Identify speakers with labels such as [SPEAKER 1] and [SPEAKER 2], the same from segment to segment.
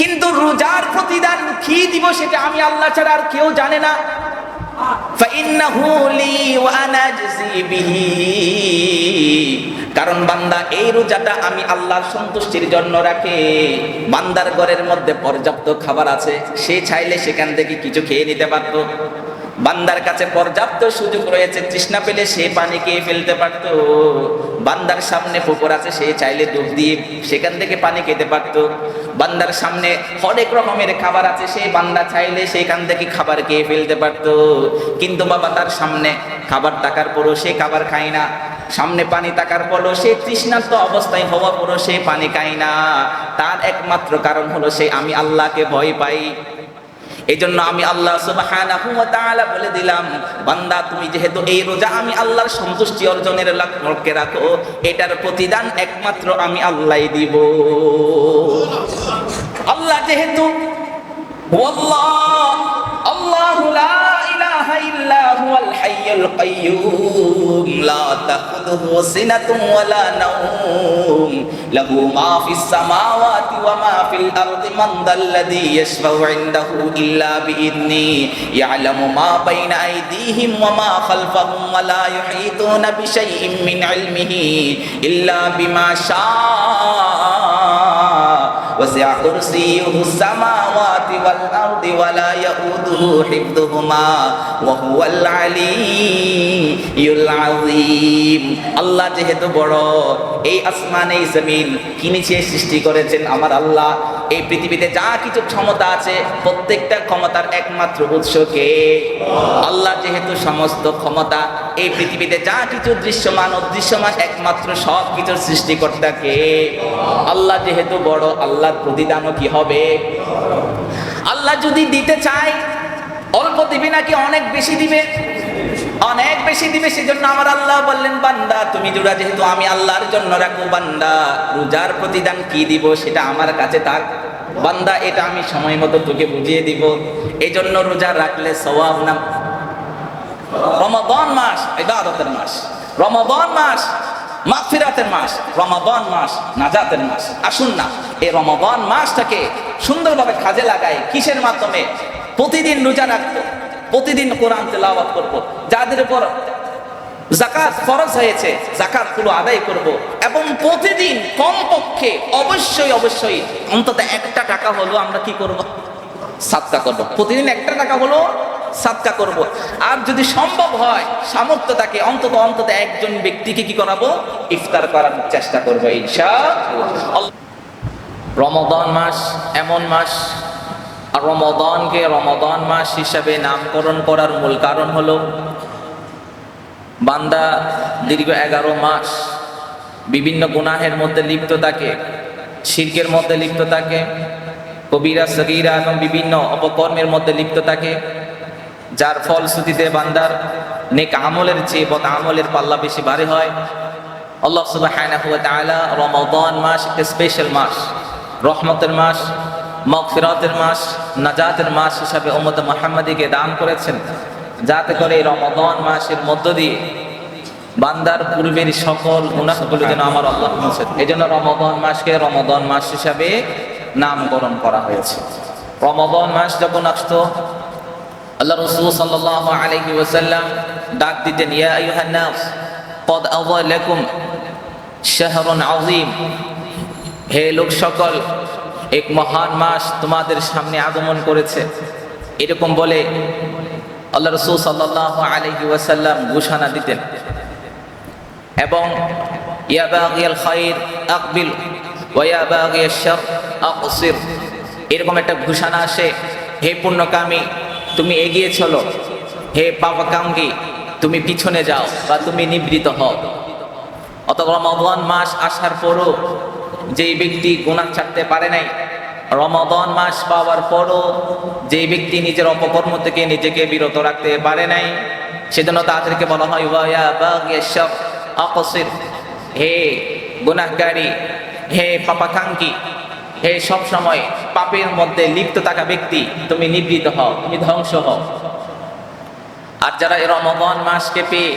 [SPEAKER 1] কিন্তু রোজার প্রতিদান কি দিব সেটা আমি আল্লাহ ছাড়া আর কেউ জানে না। ফাইন্নাহু লি ওয়া আনা আজজি বিহি, কারণ বান্দা এই রোজাটা আমি আল্লাহর সন্তুষ্টির জন্য রাখে। বান্দার ঘরের মধ্যে পর্যাপ্ত খাবার আছে, সে চাইলে সেখান থেকে কিছু খেয়ে নিতে পারত। বান্দার কাছে পর্যাপ্ত সুযোগ রয়েছে, তৃষ্ণা পেলে সে পানি খেয়ে ফেলতে পারত। বান্দার সামনে পুকুর আছে, সে চাইলে ডুব দিয়ে সেখান থেকে পানি খেতে পারত। বান্দার সামনে অনেক রকমের খাবার আছে, সে বান্দা চাইলে সেখান থেকে খাবার খেয়ে ফেলতে পারত। কিন্তু বাবা তার সামনে খাবার থাকার পরও সে খাবার খায় না, সামনে পানি থাকার পরও সে তৃষ্ণার্ত অবস্থায় হওয়া পরও সে পানি খায় না। তার একমাত্র কারণ হলো সে আমি আল্লাহকে ভয় পাই। এজন্য আমি আল্লাহ সুবহানাহু ওয়া তাআলা বলে দিলাম, বান্দা তুমি যেহেতু এই রোজা আমি আল্লাহর সন্তুষ্টি অর্জনের লক্ষ্যে রাখো, এটার প্রতিদান একমাত্র আমি আল্লাহই দিব। আল্লাহ যেহেতু ওয়াল্লাহ আল্লাহু লা ইলাহা ইল্লা হুয়াল হাইয়ুল কাইয়্যুম লা তাখুযুহু সিনাতুন ওয়া লা নাওম লাহু মা ফিস সামাওয়াতি ওয়া মা ফিল আরদি মান দাল্লাযী ইয়াশফাউ ইনদাহু ইল্লা বিইذনি ইয়ালামু মা বাইনা আইদিহিম ওয়া মা খালফাহুম ওয়া লা ইউহীতুনা বিশাইইন মিন ইলমিহি ইল্লা বিমা শাআ ওয়াসি'a কুরসিয়্যুহুস সামাওয়াতি ওয়াল আরদি ওয়া লা ইয়াউদুহু হিফযুহুমা ওয়া হুয়াল আলিয়্যুল আযীম। আল্লাহ যেহেতু বড়, এই আসমান এই জমিন কি নিচে সৃষ্টি করেছেন আমার আল্লাহ। এই পৃথিবীতে যা কিছু ক্ষমতা আছে প্রত্যেকটা ক্ষমতার একমাত্র উৎস কে? আল্লাহ যেহেতু সমস্ত ক্ষমতা, এই পৃথিবীতে যা কিছু দৃশ্যমান অদৃশ্যমান একমাত্র সব কিছুর সৃষ্টিকর্তা কে? আল্লাহ যেহেতু বড়, আল্লাহর প্রতিদানও কি হবে? আল্লাহ যদি দিতে চায় অল্প দিবে নাকি অনেক বেশি দিবে? অনেক বেশি দিবে। সেজন্য আমার আল্লাহ বললেন, বান্দা তুমি রোজা যেহেতু আমি আল্লাহর জন্য রাখো, বান্দা রোজার প্রতিদান কি দিব সেটা আমার কাছে থাক। বান্দা এটা আমি সময় মতো তোকে বুঝিয়ে দিব। এই জন্য রোজা রাখলে সওয়াব না। রমাদান মাস ইবাদতের মাস, রমাদান মাস মাগফিরাতের মাস, রমাদান মাস নাজাতের মাস। আসুন না এই রমাদান মাসটাকে সুন্দরভাবে কাজে লাগাই। কিসের মাধ্যমে? প্রতিদিন রোজা রাখবো, প্রতিদিন কোরআন তেলাওয়াত করব, যাদের উপর যাকাত ফরজ হয়েছে যাকাতগুলো আদায় করব, এবং প্রতিদিন কমপক্ষে অবশ্যই অবশ্যই অন্তত 1 টাকা হলো আমরা কি করব? সাদকা করব। প্রতিদিন 1 টাকা হলো সাদকা করব। আর যদি সম্ভব হয় সামর্থ্য থাকে অন্তত একজন ব্যক্তিকে কি করাবো? ইফতার করানোর চেষ্টা করব ইনশাআল্লাহ। রমাদান মাস এমন মাস, আর রমাদানকে রমাদান মাস হিসাবে নামকরণ করার মূল কারণ হলো বান্দা দীর্ঘ 11 মাস বিভিন্ন গুনাহের মধ্যে লিপ্ত থাকে, শিরকের মধ্যে লিপ্ত থাকে, কবিরা সগীরা এবং বিভিন্ন অপকর্মের মধ্যে লিপ্ত থাকে, যার ফলশ্রুতিতে বান্দার নেক আমলের চেয়ে বদ আমলের পাল্লা বেশি ভারী হয়। আল্লাহ সুবহানাহু ওয়া তাআলা রমাদান মাস একটা স্পেশাল মাস, রহমতের মাস, মাগফিরাতের মাস, নাজাতের মাস হিসাবে উম্মত মুহাম্মাদীকে দান করেছেন, যাতে করে এই রমাদান মাসের মধ্য দিয়ে বান্দার পূর্বের সকল গুনাহগুলো যেন আমার আল্লাহ মুছে দেন। এজন্য রমাদান মাসকে রমাদান মাস হিসাবে নামকরণ করা হয়েছে। রমাদান মাস যখন আসতো আল্লাহ রাসূল সাল্লাল্লাহু আলাইহি ওয়াসাল্লাম ডাক দিতেন, ইয়া আইয়ুহান নাস ক্বাদ আযালাকুম শাহরুন আযীম, হে লোক সকল এক মহান মাস তোমাদের সামনে আগমন করেছে। এরকম বলে আল্লাহ রাসূল সাল্লাল্লাহু আলাইহি ওয়াসাল্লাম ঘোষণা দিতেন। এবং ইয়া বাগিয়াল খায়র আকবিল ওয়া ইয়া বাগিয়াশ শার আকসির, এরকম একটা ঘোষণা আসে, হে পুণ্যকামী তুমি এগিয়ে চলো, হে পাপাকাঙ্গী তুমি পিছনে যাও বা তুমি নিবৃত হও। অথবা রমাদান মাস আসার পরও যেই ব্যক্তি গুনাহ ছাড়তে পারে নাই, রমাদান মাস পাওয়ার পরও যেই ব্যক্তি নিজের অপকর্ম থেকে নিজেকে বিরত রাখতে পারে নাই, সেজন্য তাদেরকে বলা হয় ওয়া ইয়া বাগিয়াশ শার আকসির, হে গুনাহকারী, হে পাপাকাঙ্গী, হে সব সময় পাপের মধ্যে লিপ্ত থাকা ব্যক্তি তুমি নিবৃত হও, তুমি ধ্বংস হও। আর যারা এই রমাদান মাসকে পেয়ে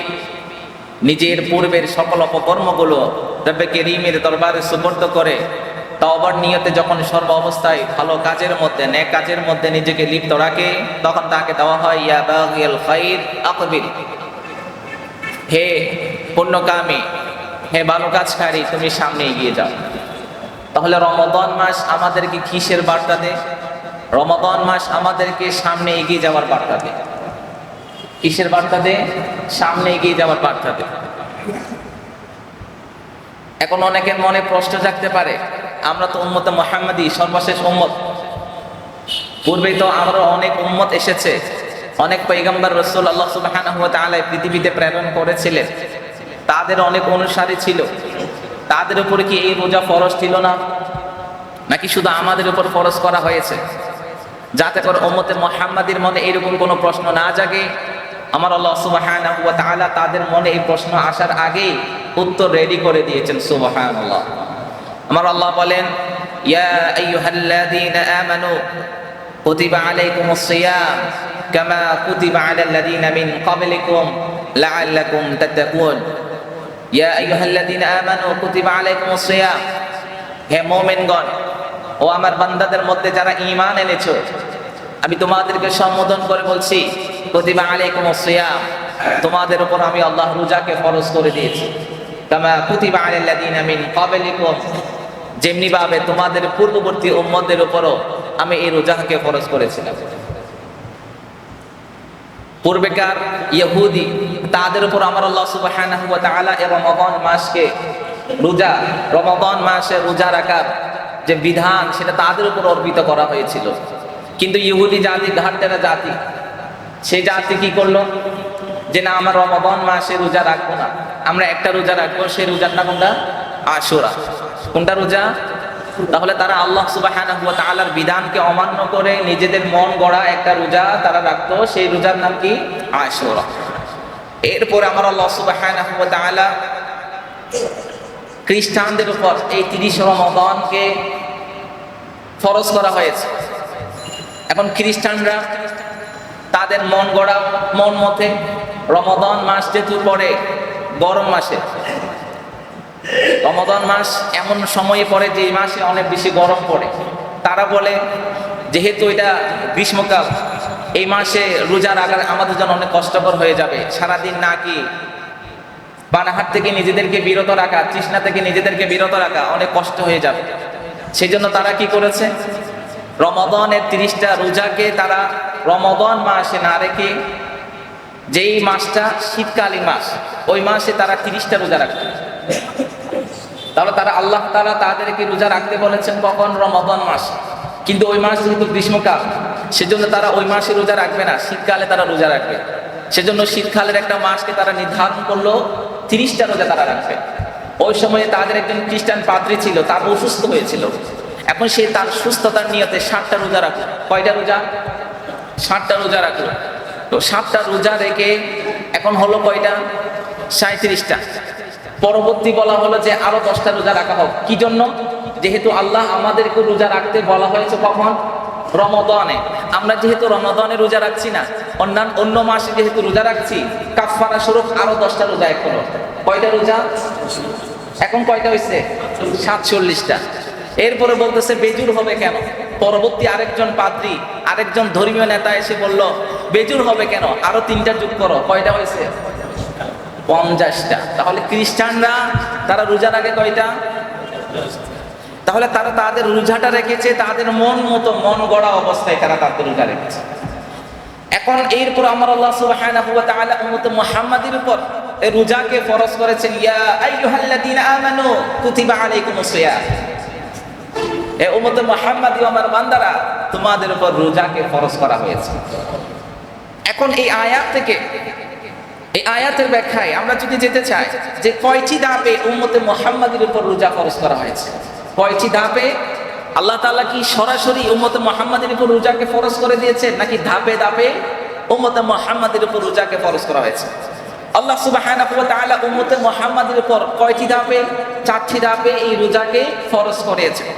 [SPEAKER 1] নিজের পূর্বের সকল অপকর্মগুলো রব্বে কারীমের দরবারে সুপর্দ করে, তওবার নিয়তে যখন সর্ব অবস্থায় ভালো কাজের মধ্যে, নেক কাজের মধ্যে নিজেকে লিপ্ত রাখে, তখন তাকে দেওয়া হয় ইয়া বাগিয়াল খাইর আকবিল, হে পুণ্যকামী, হে ভালো কাজকারী, তুমি সামনে এগিয়ে যাও। তাহলে রমাদান মাস আমাদেরকে কিসের বার্তা দেয়? রমাদান মাস আমাদেরকে সামনে এগিয়ে যাওয়ার বার্তা দেয়। কিসের বার্তা দেয়? সামনে এগিয়ে যাওয়ার বার্তা দেয়। এখন অনেকের মনে প্রশ্ন জাগতে পারে, আমরা তো উম্মতে মুহাম্মাদি, সর্বশেষ উম্মত। পূর্বেই তো আমরা অনেক উম্মত এসেছে, অনেক পয়গম্বর রাসূল আল্লাহ সুবহানাহু ওয়া তাআলা পৃথিবীতে প্রেরণ করেছিলেন, তাদের অনেক অনুসারী ছিল। তাদের উপরে কি এই রোজা ফরজ ছিল না, নাকি শুধু আমাদের উপর ফরজ করা হয়েছে? যাতে করে উম্মতে মুহাম্মাদির মনে এরকম কোনো প্রশ্ন না জাগে, আমার আল্লাহ সুবহানাহু ওয়া তাআলা তাদের মনে এই প্রশ্ন আসার আগেই উত্তর রেডি করে দিয়েছেন। সুবহানাল্লাহ। আমার আল্লাহ বলেন, ইয়া আইয়ুহাল্লাযীনা আমানু কুতিবা আলাইকুমুস সিয়াম কামা কুতিবা আলাল্লাযীনা মিন ক্বাবলিকুম লাআল্লাকুম তাত্তাকুন। ইয়া আইয়ুহাল্লাযীনা আমানু কুতিবা আলাইকুমুস সিয়াম, হে মুমিনগণ, ও আমার বান্দাদের মধ্যে যারা ঈমান এনেছো, আমি তোমাদেরকে সম্বোধন করে বলছি, কুতিবা আলাইকুমুস সিয়াম, তোমাদের উপর আমি আল্লাহ রোজাকে ফরজ করে দিয়েছি। কামা কুতিবা আলাল্লাযীনা মিন ক্বাবলিকুম, যেমনি ভাবে তোমাদের পূর্ববর্তী উম্মতদের উপরও আমি এই রোজাকে ফরজ করেছিলাম। পূর্বেকার ইহুদি, তাদের উপর আমার আল্লাহ সুবহানাহু ওয়া তাআলা এই রমাদান মাসকে রোজা, রমাদান মাসে রোজা রাখার যে বিধান, সেটা তাদের উপর অর্পিত করা হয়েছিল। কিন্তু ইহুদি জাতি, ঘাটতেরা জাতি, সেই জাতি কি করলো, যে না, আমরা রমাদান মাসে রোজা রাখবো না, আমরা একটা রোজা রাখবো। সেই রোজার নাম কোনটা? আশুরা। কোনটা রোজা? তাহলে তারা আল্লাহ সুবহানাহু ওয়া তাআলার বিধানকে অমান্য করে নিজেদের মন গড়া একটা রোজা তারা রাখতো, সেই রোজার নাম কি? আশুরা। এরপরে আমার আল্লাহ সুবহানাহু ওয়া তাআলা খ্রিস্টানদের উপর এই 30 রমাদানকে ফরজ করা হয়েছে। এখন খ্রিস্টানরা তাদের মন গড়া মন মতে রমাদান মাস যেহেতু পড়ে গরম মাসে, রমাদান মাস এমন সময়ে পড়ে যে মাসে অনেক বেশি গরম পড়ে, তারা বলে যেহেতু এটা গ্রীষ্মকাল, এই মাসে রোজা রাখা আমাদের জন্য অনেক কষ্টকর হয়ে যাবে। সারাদিন না কি পানাহার থেকে নিজেদেরকে বিরত রাখা, তৃষ্ণা থেকে নিজেদেরকে বিরত রাখা অনেক কষ্ট হয়ে যাবে। সেই জন্য তারা কি করেছে, রমাদানের 30টা রোজাকে তারা রমাদান মাসে না রেখে, যেই মাসটা শীতকালীন মাস, ওই মাসে তারা 30টা রোজা রাখবে। তাহলে তারা, আল্লাহ তাআলা তাদেরকে রোজা রাখতে বলেছেন কখন? রমাদান মাস। কিন্তু ওই মাস যেহেতু গ্রীষ্মকাল, সেজন্য তারা ওই মাসে রোজা রাখবে না, শীতকালে তারা রোজা রাখবে। সেজন্য শীতকালের একটা মাসকে তারা নির্ধারণ করলো, 30টা রোজা তারা রাখবে। ওই সময়ে তাদের একজন খ্রিস্টান পাদ্রী ছিল, তার অসুস্থ হয়েছিল। এখন সে তার সুস্থতার নিয়তে 60টা রোজা রাখলো। কয়টা রোজা? 60টা রোজা রাখলো। তো 7টা রোজা রেখে এখন হলো কয়টা? 37টা। পরবর্তী বলা হলো যে আরো 10টা রোজা রাখা হোক। কি জন্য? যেহেতু আল্লাহ আমাদেরকে রোজা রাখতে বলা হয়েছে কখন? রমাদানে। আমরা যেহেতু রমাদানে রোজা রাখছি না, অন্য মাসে যেহেতু রোজা রাখছি, কাফারা স্বরূপ আরো 10টা রোজা এক হলো। কয়টা রোজা? এখন কয়টা হয়েছে? 47টা। এরপরে বলতেছে বেজুর হবে কেন? পরবর্তী আরেকজন পাদ্রী, আরেকজন ধর্মীয় নেতা এসে বলল, বেজুর হবে কেন? আরো 3টা যোগ করো। কয়টা হয়েছে? 50টা। তাহলে খ্রিস্টানরা তারা রোজা রাখে কয়টা? তাহলে তারা তাদের রোজাটা রেখেছে তাদের মন মতো, মন গড়া অবস্থায় তারা তাদের রোজা রেখেছে। এখন এরপর আমার আল্লাহ সুবহানাহু ওয়া তাআলা উম্মতে মুহাম্মাদের উপর এই রোজাকে ফরজ করেছেন, ইয়া আইয়ুহাল্লাযীনা আমানু কুতিবা আলাইকুমুস সিয়াম, হে উম্মতে মুহাম্মাদি, আমার বান্দারা, তোমাদের উপর রোজাকে ফরজ করা হয়েছে। এখন এই আয়াত থেকে, এই আয়াতের ব্যাখ্যায় আমরা যদি যেতে চাই যে কয়টি ধাপে উম্মতে মুহাম্মাদের উপর রোজা ফরজ করা হয়েছে, কয়টি ধাপে আল্লাহ তাআলা কি সরাসরি উম্মতে মুহাম্মাদের উপর রোজাকে ফরজ করে দিয়েছেন, নাকি ধাপে ধাপে উম্মতে মুহাম্মাদের উপর রোজাকে ফরজ করা হয়েছে? আল্লাহ সুবহানাহু ওয়া তাআলা উম্মতে মুহাম্মাদের উপর কয়টি ধাপে? 4টি ধাপে এই রোজাকে ফরজ করেছেন।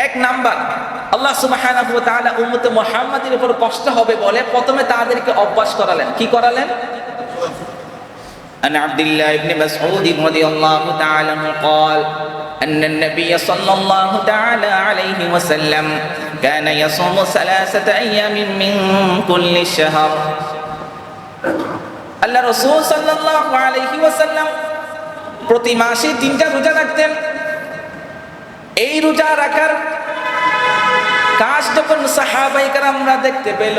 [SPEAKER 1] 1 নাম্বার, আল্লাহ সুবহানাহু ওয়া তাআলা উম্মতে মুহাম্মাদের উপর কষ্ট হবে বলে প্রথমে তাদেরকে অভ্যাস করালেন। কি করালেন? عن عبد الله بن مسعود رضي الله تعالى عنه قال أن النبي صلى الله تعالى عليه وسلم كان يصوم 3 أيام من كل شهر আল্লাহ রাসূল সাল্লাল্লাহু আলাইহি ওয়াসাল্লাম প্রতি মাসে 3টা রোজা রাখতেন। এই রোজা রাখার কাজ যখন সাহাবায়ে কেরামরা দেখতে পেল,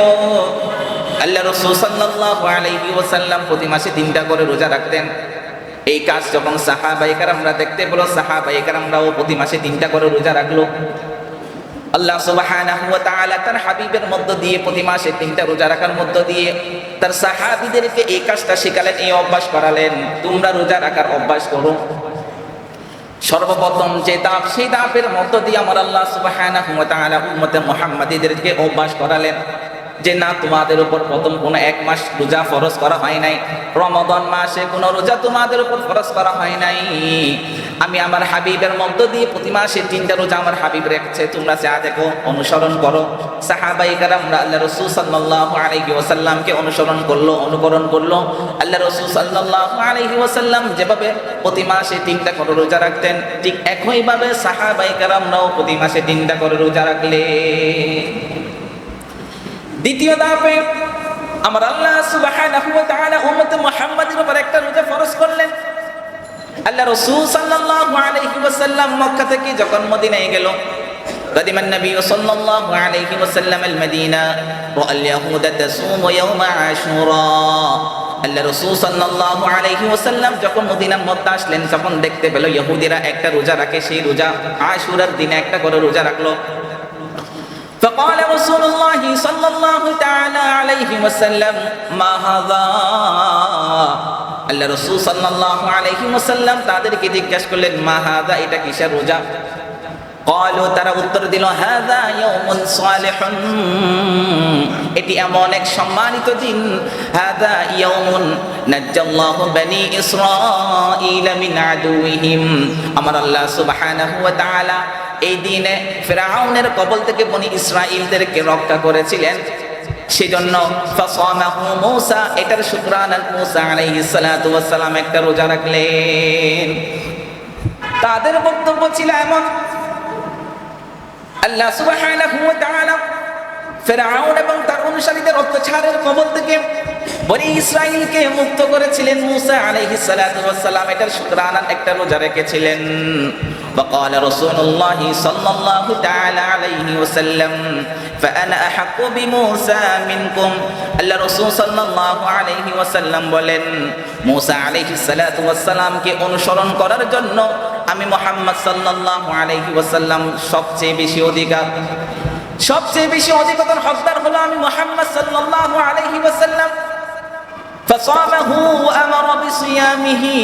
[SPEAKER 1] আল্লাহ রাসূল সাল্লাল্লাহু আলাইহি ওয়াসাল্লাম প্রতি মাসে 3টা করে রোজা রাখতেন। এই কাজ যখন সাহাবায়ে কেরামরা দেখতে পেল, সাহাবায়ে কেরামরাও প্রতি মাসে 3টা করে রোজা রাখলো। আল্লাহ সুবহানাহু ওয়া তাআলা তার হাবিবের মধ্য দিয়ে প্রতি মাসে 3টা রোজা রাখার মধ্য দিয়ে তার সাহাবীদেরকে এই কাজটা শেখালেন, এই অভ্যাস করালেন, তোমরা রোজা রাখার অভ্যাস করো। সর্বপ্রথম যে ধাপ, সেই ধাপের মধ্য দিয়ে আমার আল্লাহ সুবহানাহু ওয়া তাআলা উম্মতে মুহাম্মাদীদেরকে অভ্যাস করালেন যে না, তোমাদের উপর প্রথম কোনো 1 মাস রোজা ফরজ করা হয় নাই, রমাদান মাসে কোনো রোজা তোমাদের উপর ফরজ করা হয় নাই। আমি আমার হাবিবের মধ্য দিয়ে প্রতি মাসে 3টা রোজা আমার হাবিব রেখেছে, তোমরা যা দেখো অনুসরণ করো। সাহাবায়ে কেরামরা আল্লাহ রাসূল সাল্লাল্লাহু আলাইহি ওয়াসাল্লামকে অনুসরণ করলো, অনুকরণ করলো। আল্লাহ রাসূল সাল্লাল্লাহু আলাইহি ওয়াসাল্লাম যেভাবে প্রতি মাসে 3টা করে রোজা রাখতেন, ঠিক একইভাবে সাহাবায়ে কেরামরাও প্রতি মাসে 3টা করে রোজা রাখলেন। দ্বিতীয় ধাপে আমার আল্লাহ সুবহানাহু ওয়া তাআলা উম্মতে মুহাম্মাদের উপর একটা রোজা ফরজ করলেন। আল্লাহ রাসূল সাল্লাল্লাহু আলাইহি ওয়াসাল্লাম মক্কা থেকে যখন মদিনায় গেল, قدم النبي صلى الله عليه وسلم المدينة رأى اليهود تصوم يوم عاشوراء আল্লাহ রাসূল সাল্লাল্লাহু আলাইহি ওয়াসাল্লাম যখন মদিনার মধ্যে আসলেন, তখন দেখতে পেল ইহুদিরা একটা রোজা রাখে, সেই রোজা আশুরার দিনে একটা করে রোজা রাখলো। فقال رسول الله صلى الله تعالى عليه وسلم ما هذا আল্লাহ রাসূল সাল্লাল্লাহু আলাইহি ওয়াসাল্লাম তাদেরকে জিজ্ঞাসা করলেন, মা হাযা, এটা কিসের রোজা? قالوا, তারা উত্তর দিল, হাযা ইয়াউমুন সালিহুন, এটি এমন এক সম্মানিত দিন। হাযা ইয়াউমুন নাজ্জাল্লাহু বনি ইসরাঈল মিন আদুইহিম, আমার আল্লাহ সুবহানাহু ওয়া তাআলা এই দিনে ফিরআউনের কবল থেকে বনি ইসরাঈলদেরকে রক্ষা করেছিলেন। সেজন্য ফাসামাহু মূসা, এটার শুকরানা মূসা আলাইহিস সালাতু ওয়াস সালাম একটা রোজা রাখলেন। তাদের বক্তব্য ছিল এমন, আল্লাহ সুবহানাহু ওয়া তাআলা ফিরআউন এবং তার অনুসারীদের অত্যাচারের কবল থেকে বনি ইসরাঈলকে মুক্ত করেছিলেন। মূসা আলাইহিস সালাতু ওয়াস সালাম এটার শুকরানা একটা রোজা রেখেছিলেন। وقال رسول الله صلى الله تعالى عليه وسلم فأنا أحق بموسى منكم, আল্লাহ রাসূল সাল্লাল্লাহু আলাইহি ওয়াসাল্লাম বলেন, মূসা আলাইহিস সালাতু ওয়াস সালামকে অনুসরণ করার জন্য আমি মুহাম্মদ সাল্লাল্লাহু আলাইহি ওয়াসাল্লাম সবচেয়ে বেশি অধিকার হকদার হলো আমি মুহাম্মদ সাল্লাল্লাহু আলাইহি ওয়াসাল্লাম। ফাসামাহু ওয়া আমারা বিসিয়ামিহি,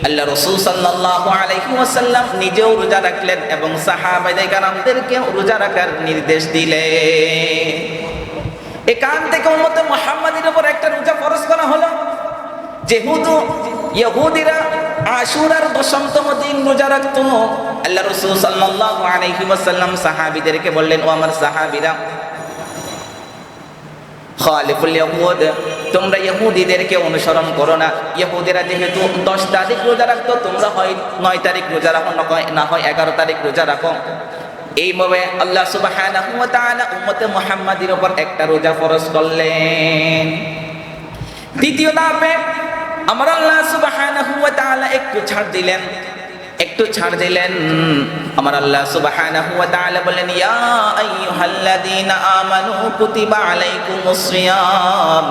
[SPEAKER 1] আল্লাহ রাসূল সাল্লাল্লাহু আলাইহি ওয়াসাল্লাম নিজেও রোজা রাখলেন এবং সাহাবায়ে কেরামদেরকে রোজা রাখার নির্দেশ দিলেন। এখান থেকে উম্মতে মুহাম্মাদের উপর একটা রোজা ফরজ করা হলো। যেহেতু ইহুদিরা আশুরার 10তম দিন রোজা রাখতো, আল্লাহ রাসূল সাল্লাল্লাহু আলাইহি ওয়াসাল্লাম সাহাবীদেরকে বললেন, ও আমার সাহাবীরা, খালিফুল ইয়াহুদ, তোমরা ইহুদিদেরকে অনুসরণ করো না। ইহুদিরা যেহেতু 10 তারিখ রোজা রাখতো, তোমরা হয় 9 তারিখ রোজা রাখো, না হয় 11 তারিখ রোজা রাখো। এইভাবে আল্লাহ সুবহানাহু ওয়া তাআলা উম্মতে মুহাম্মাদের উপর একটা রোজা ফরজ করলেন। দ্বিতীয় ধাপে আমার আল্লাহ সুবহানাহু ওয়া তাআলা একটু ছাড় দিলেন। আমার আল্লাহ সুবহানাহু ওয়া তাআলা বলেন, ইয়া আইয়ুহাল্লাযীনা আমানু কুতিবা আলাইকুমুস সিয়াম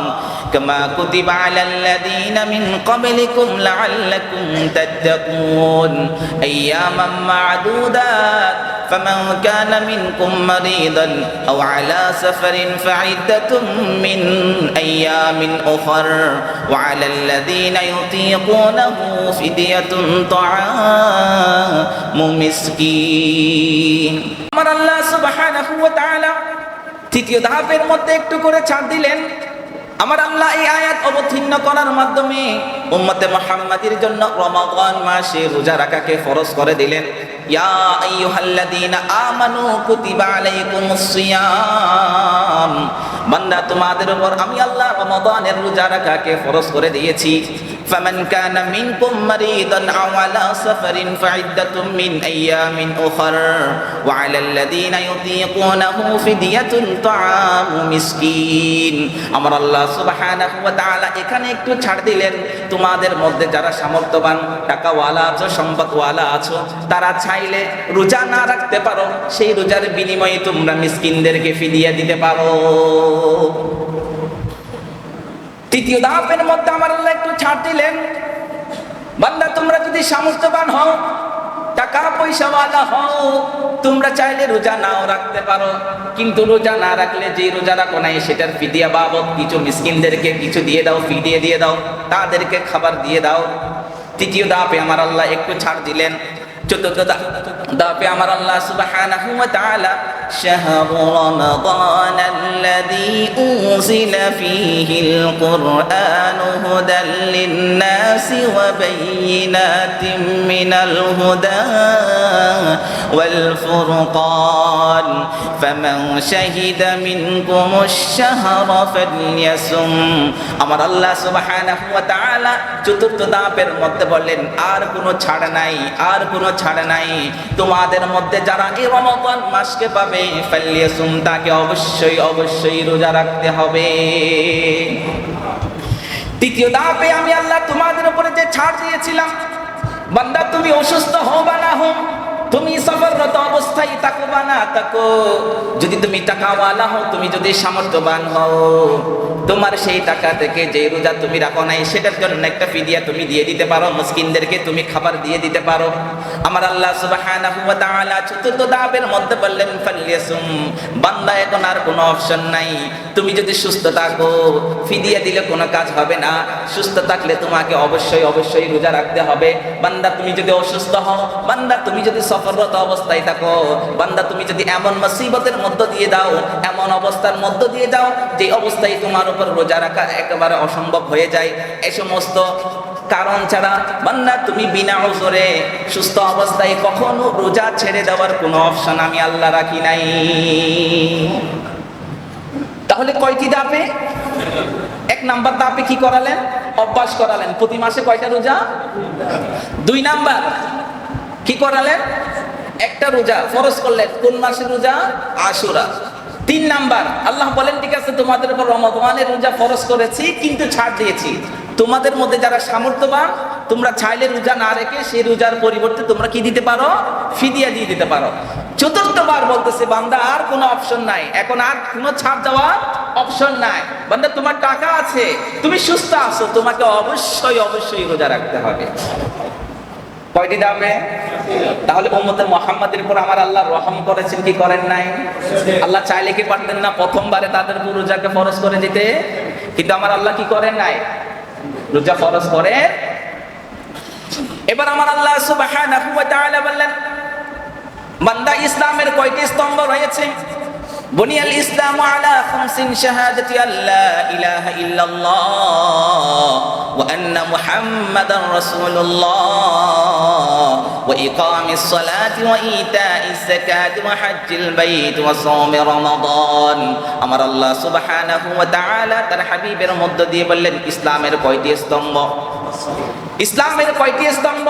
[SPEAKER 1] কামা কুতিবা আলাল্লাযীনা মিন ক্বাবলিকুম লাআল্লাকুম তাত্তাকুন আইয়ামান মা'দুদাত ফামান কানা মিনকুম মারিদান আও আলা সাফারিন ফা'iদ্দাতুম মিন আইয়ামিন উখর ওয়া আলাল্লাযীনা ইউতীকুনাহু ফিদিয়াতুন তা'আমু মিসকিন। আমার আল্লাহ সুবহানাহু ওয়া তাআলা তৃতীয় ধাপের মধ্যে একটু করে ছাড় দিলেন। আমার আল্লাহ এই আয়াত অবতীর্ণ করার মাধ্যমে উম্মতে মুহাম্মাদের জন্য রমাদান মাসে রোজা রাখাকে ফরজ করে দিলেন। ইয়া আইয়ুহাল্লাযীনা আমানু কুতিবা আলাইকুমুস সিয়াম বান্দা তোমাদের উপর আমি আল্লাহ রমাদানের রোজা রাখাকে ফরজ করে দিয়েছি। ফামান কানা মিনকুম মারিদান আও আলা সাফারিন ফাইদ্দাতুম মিন আইয়ামিন উখর ওয়া আলাল্লাযীনা ইউতীকুনাহু ফিদিয়াতুন তাআমু মিসকিন। আমার আল্লাহ সুবহানাহু ওয়া তাআলা এখানে একটু ছাড় দিলেন, তোমাদের মধ্যে যারা সামর্থ্যবান, টাকাওয়ালা আছো, সম্পদওয়ালা আছো, তারা চাইলে রোজা না রাখতে পারো, সেই রোজার বিনিময়ে তোমরা মিসকিনদেরকে ফিদিয়া দিতে পারো। তৃতীয় ধাপের মধ্যে আমার আল্লাহ একটু ছাড় দিলেন, বান্দা তোমরা যদি সামর্থ্যবান হও, টাকা পয়সাওয়ালা হও, তোমরা চাইলে রোজা নাও রাখতে পারো, কিন্তু রোজা না রাখলে যে রোজা রাখো নাই সেটার ফিদিয়া বাবদ কিছু মিসকিনদেরকে কিছু দিয়ে দাও, ফিদিয়া দিয়ে দাও, তাদেরকে খাবার দিয়ে দাও। তৃতীয় ধাপে আমার আল্লাহ একটু ছাড় দিলেন। চতুর্থ ধাপে আমার আল্লাহ সুবহানাহু ওয়া তাআলা শাহরু রমাদানাল্লাযী উনজিলা ফীহিল কুরআনু হুদাল লিন-নাসি ওয়া বায়িনাতিম মিনাল হুদা ওয়াল ফুরকান ফামান শাহিদা মিনকুমুশ শাহরা ফালইয়াসুম। আমার আল্লাহ সুবহানাহু ওয়া তাআলা চতুর্থ ধাপের মধ্যে বললেন, আর কোনো ছাড় নাই, আর কোনো ছাড় নাই। তোমাদের মধ্যে যারা এই রমাদান মাসকে পাবে, ফালইয়াসুম, তাকে অবশ্যই অবশ্যই রোজা রাখতে হবে। তৃতীয় ধাপে আমি আল্লাহ তোমাদের উপরে যে ছাড় দিয়েছিলাম, বান্দা তুমি অসুস্থ হও বা না হও, তুমি সফররত অবস্থায় থাকো বা না থাকো, যদি তুমি টাকাওয়ালা হও, তুমি যদি সামর্থ্যবান হও, তোমার সেই টাকা থেকে যে রোজা তুমি রাখো নাই সেটার জন্য একটা ফিদিয়া তুমি দিয়ে দিতে পারো, মিসকিনদেরকে তুমি খাবার দিয়ে দিতে পারো। আমার আল্লাহ সুবহানাহু ওয়া তাআলা চতুর্থ ধাপের মধ্যে বললেন ফালইয়াসুম, বান্দা এখন আর কোনো অপশন নাই। তুমি যদি সুস্থ থাকো, ফিদিয়া দিলে কোনো কাজ হবে না, সুস্থ থাকলে তোমাকে অবশ্যই অবশ্যই রোজা রাখতে হবে। বান্দা তুমি যদি অসুস্থ হও, বান্দা তুমি যদি সফররত অবস্থায় থাকো, বান্দা তুমি যদি এমন মুসিবতের মধ্য দিয়ে দাও, এমন অবস্থার মধ্য দিয়ে যাও যে অবস্থায় তোমার উপর রোজা রাখা একেবারে অসম্ভব হয়ে যায়, এই সমস্ত কারণ ছাড়া বান্দা তুমি বিনা ওজরে সুস্থ অবস্থায় কখনো রোজা ছেড়ে দেওয়ার কোনো অপশন আমি আল্লাহ রাখি নাই। তাহলে কয়টি ধাপে? এক নাম্বার ধাপে কি করালেন? অভ্যাস করালেন, প্রতি মাসে কয়টা রোজা? 2 নাম্বার কি করালেন? একটা রোজা ফরজ করলেন। কোন মাসের রোজা? আশুরা। 3 নাম্বার আল্লাহ বলেন, ঠিক আছে তোমাদের উপর রমাদানের রোজা ফরজ করেছি, কিন্তু ছাড় দিয়েছি। তোমাদের মধ্যে যারা সামর্থ্যবান, তোমরা চাইলে রোজা না রেখে সেই রোজার পরিবর্তে তোমরা কি দিতে পারো? ফিদিয়া দিয়ে দিতে পারো। চতুর্থবার বলতেছে, বান্দা আর কোনো অপশন নাই, এখন আর কোনো ছাড় দেওয়ার অপশন নাই। বান্দা তোমার টাকা আছে, তুমি সুস্থ আছো, তোমাকে অবশ্যই অবশ্যই রোজা রাখতে হবে। কয়টি ধাপে? তাহলে উম্মতে মুহাম্মাদের উপর আমার আল্লাহ রহম করেছেন কি করেন নাই? আল্লাহ চাইলে কি পারতেন না প্রথমবারে তাদের উপর রোজাকে ফরজ করে দিতে? কিন্তু আমার আল্লাহ কি করেন নাই? রোজা ফরজ করে। এবার আমার আল্লাহ সুবহানাহু ওয়া তাআলা বললেন, বান্দা ইসলামের কয়টি স্তম্ভ রয়েছে? বুনিয়াল ইসলামু আলা খামসিন শাহাদাতি আল্লা ইলাহা ইল্লাল্লাহ ওয়া আন্না মুহাম্মাদার রাসূলুল্লাহ ওয়া ইকামিস সালাতি ওয়া ইতাইজ যাকাতি ওয়া হজ্জিল বাইত ওয়া সাওমি রমাদান। আমার আল্লাহ সুবহানাহু ওয়া তাআলা তার হাবিবের মধ্য দিয়ে বললেন, ইসলামের কয়টি স্তম্ভ? ইসলামের কয়টি স্তম্ভ?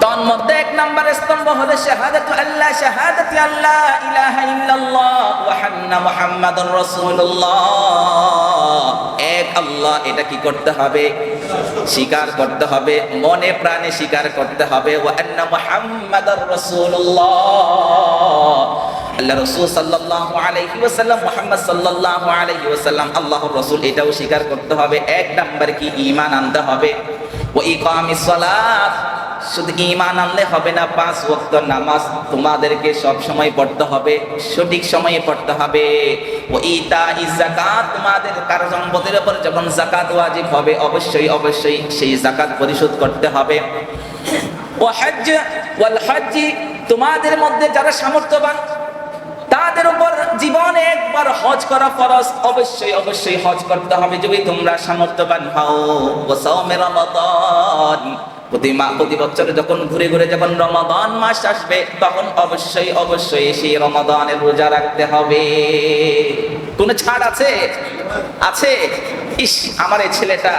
[SPEAKER 1] তার মধ্যে 1 নাম্বার স্তম্ভ হলো শাহাদাতু আল্লাহ, শাহাদাতি আল্লাহ ইলাহা ইল্লাল্লাহ ওয়া আন্না মুহাম্মাদুর রাসূলুল্লাহ। এক আল্লাহ, এটা কি করতে হবে? স্বীকার করতে হবে, মনে প্রাণে স্বীকার করতে হবে। ওয়া আন্না মুহাম্মাদুর রাসূলুল্লাহ, আল্লাহ রাসূল সাল্লাল্লাহু আলাইহি ওয়াসাল্লাম, মুহাম্মদ সাল্লাল্লাহু আলাইহি ওয়াসাল্লাম আল্লাহর রাসূল, এটাও স্বীকার করতে হবে। 1 নাম্বার কি? ঈমান আনতে হবে। ওয়া ইকামিস সালাত, শুধু ঈমান আনলে হবে না, 5 ওয়াক্ত নামাজ তোমাদেরকে সব সময় পড়তে হবে, সঠিক সময়ে পড়তে হবে। ওয়া ইতাইজ যাকাত, তোমাদের কার সম্পদের উপর যখন যাকাত ওয়াজিব হবে অবশ্যই অবশ্যই সেই যাকাত পরিশোধ করতে হবে। ওয়া হজ্জ ওয়াল হজ্জ, তোমাদের মধ্যে যারা সামর্থ্যবান তাদের উপর জীবনে একবার হজ করা ফরজ, অবশ্যই অবশ্যই হজ করতে হবে যদি তোমরা সামর্থ্যবান হও। ওয়া সাওমি রমাদান, প্রতি বছরে যখন ঘুরে ঘুরে যখন রমাদান মাস আসবে তখন অবশ্যই অবশ্যই সেই রমাদানের রোজা রাখতে হবে। কোনো ছাড় আছে? আছে? ইস, আমার এই ছেলেটা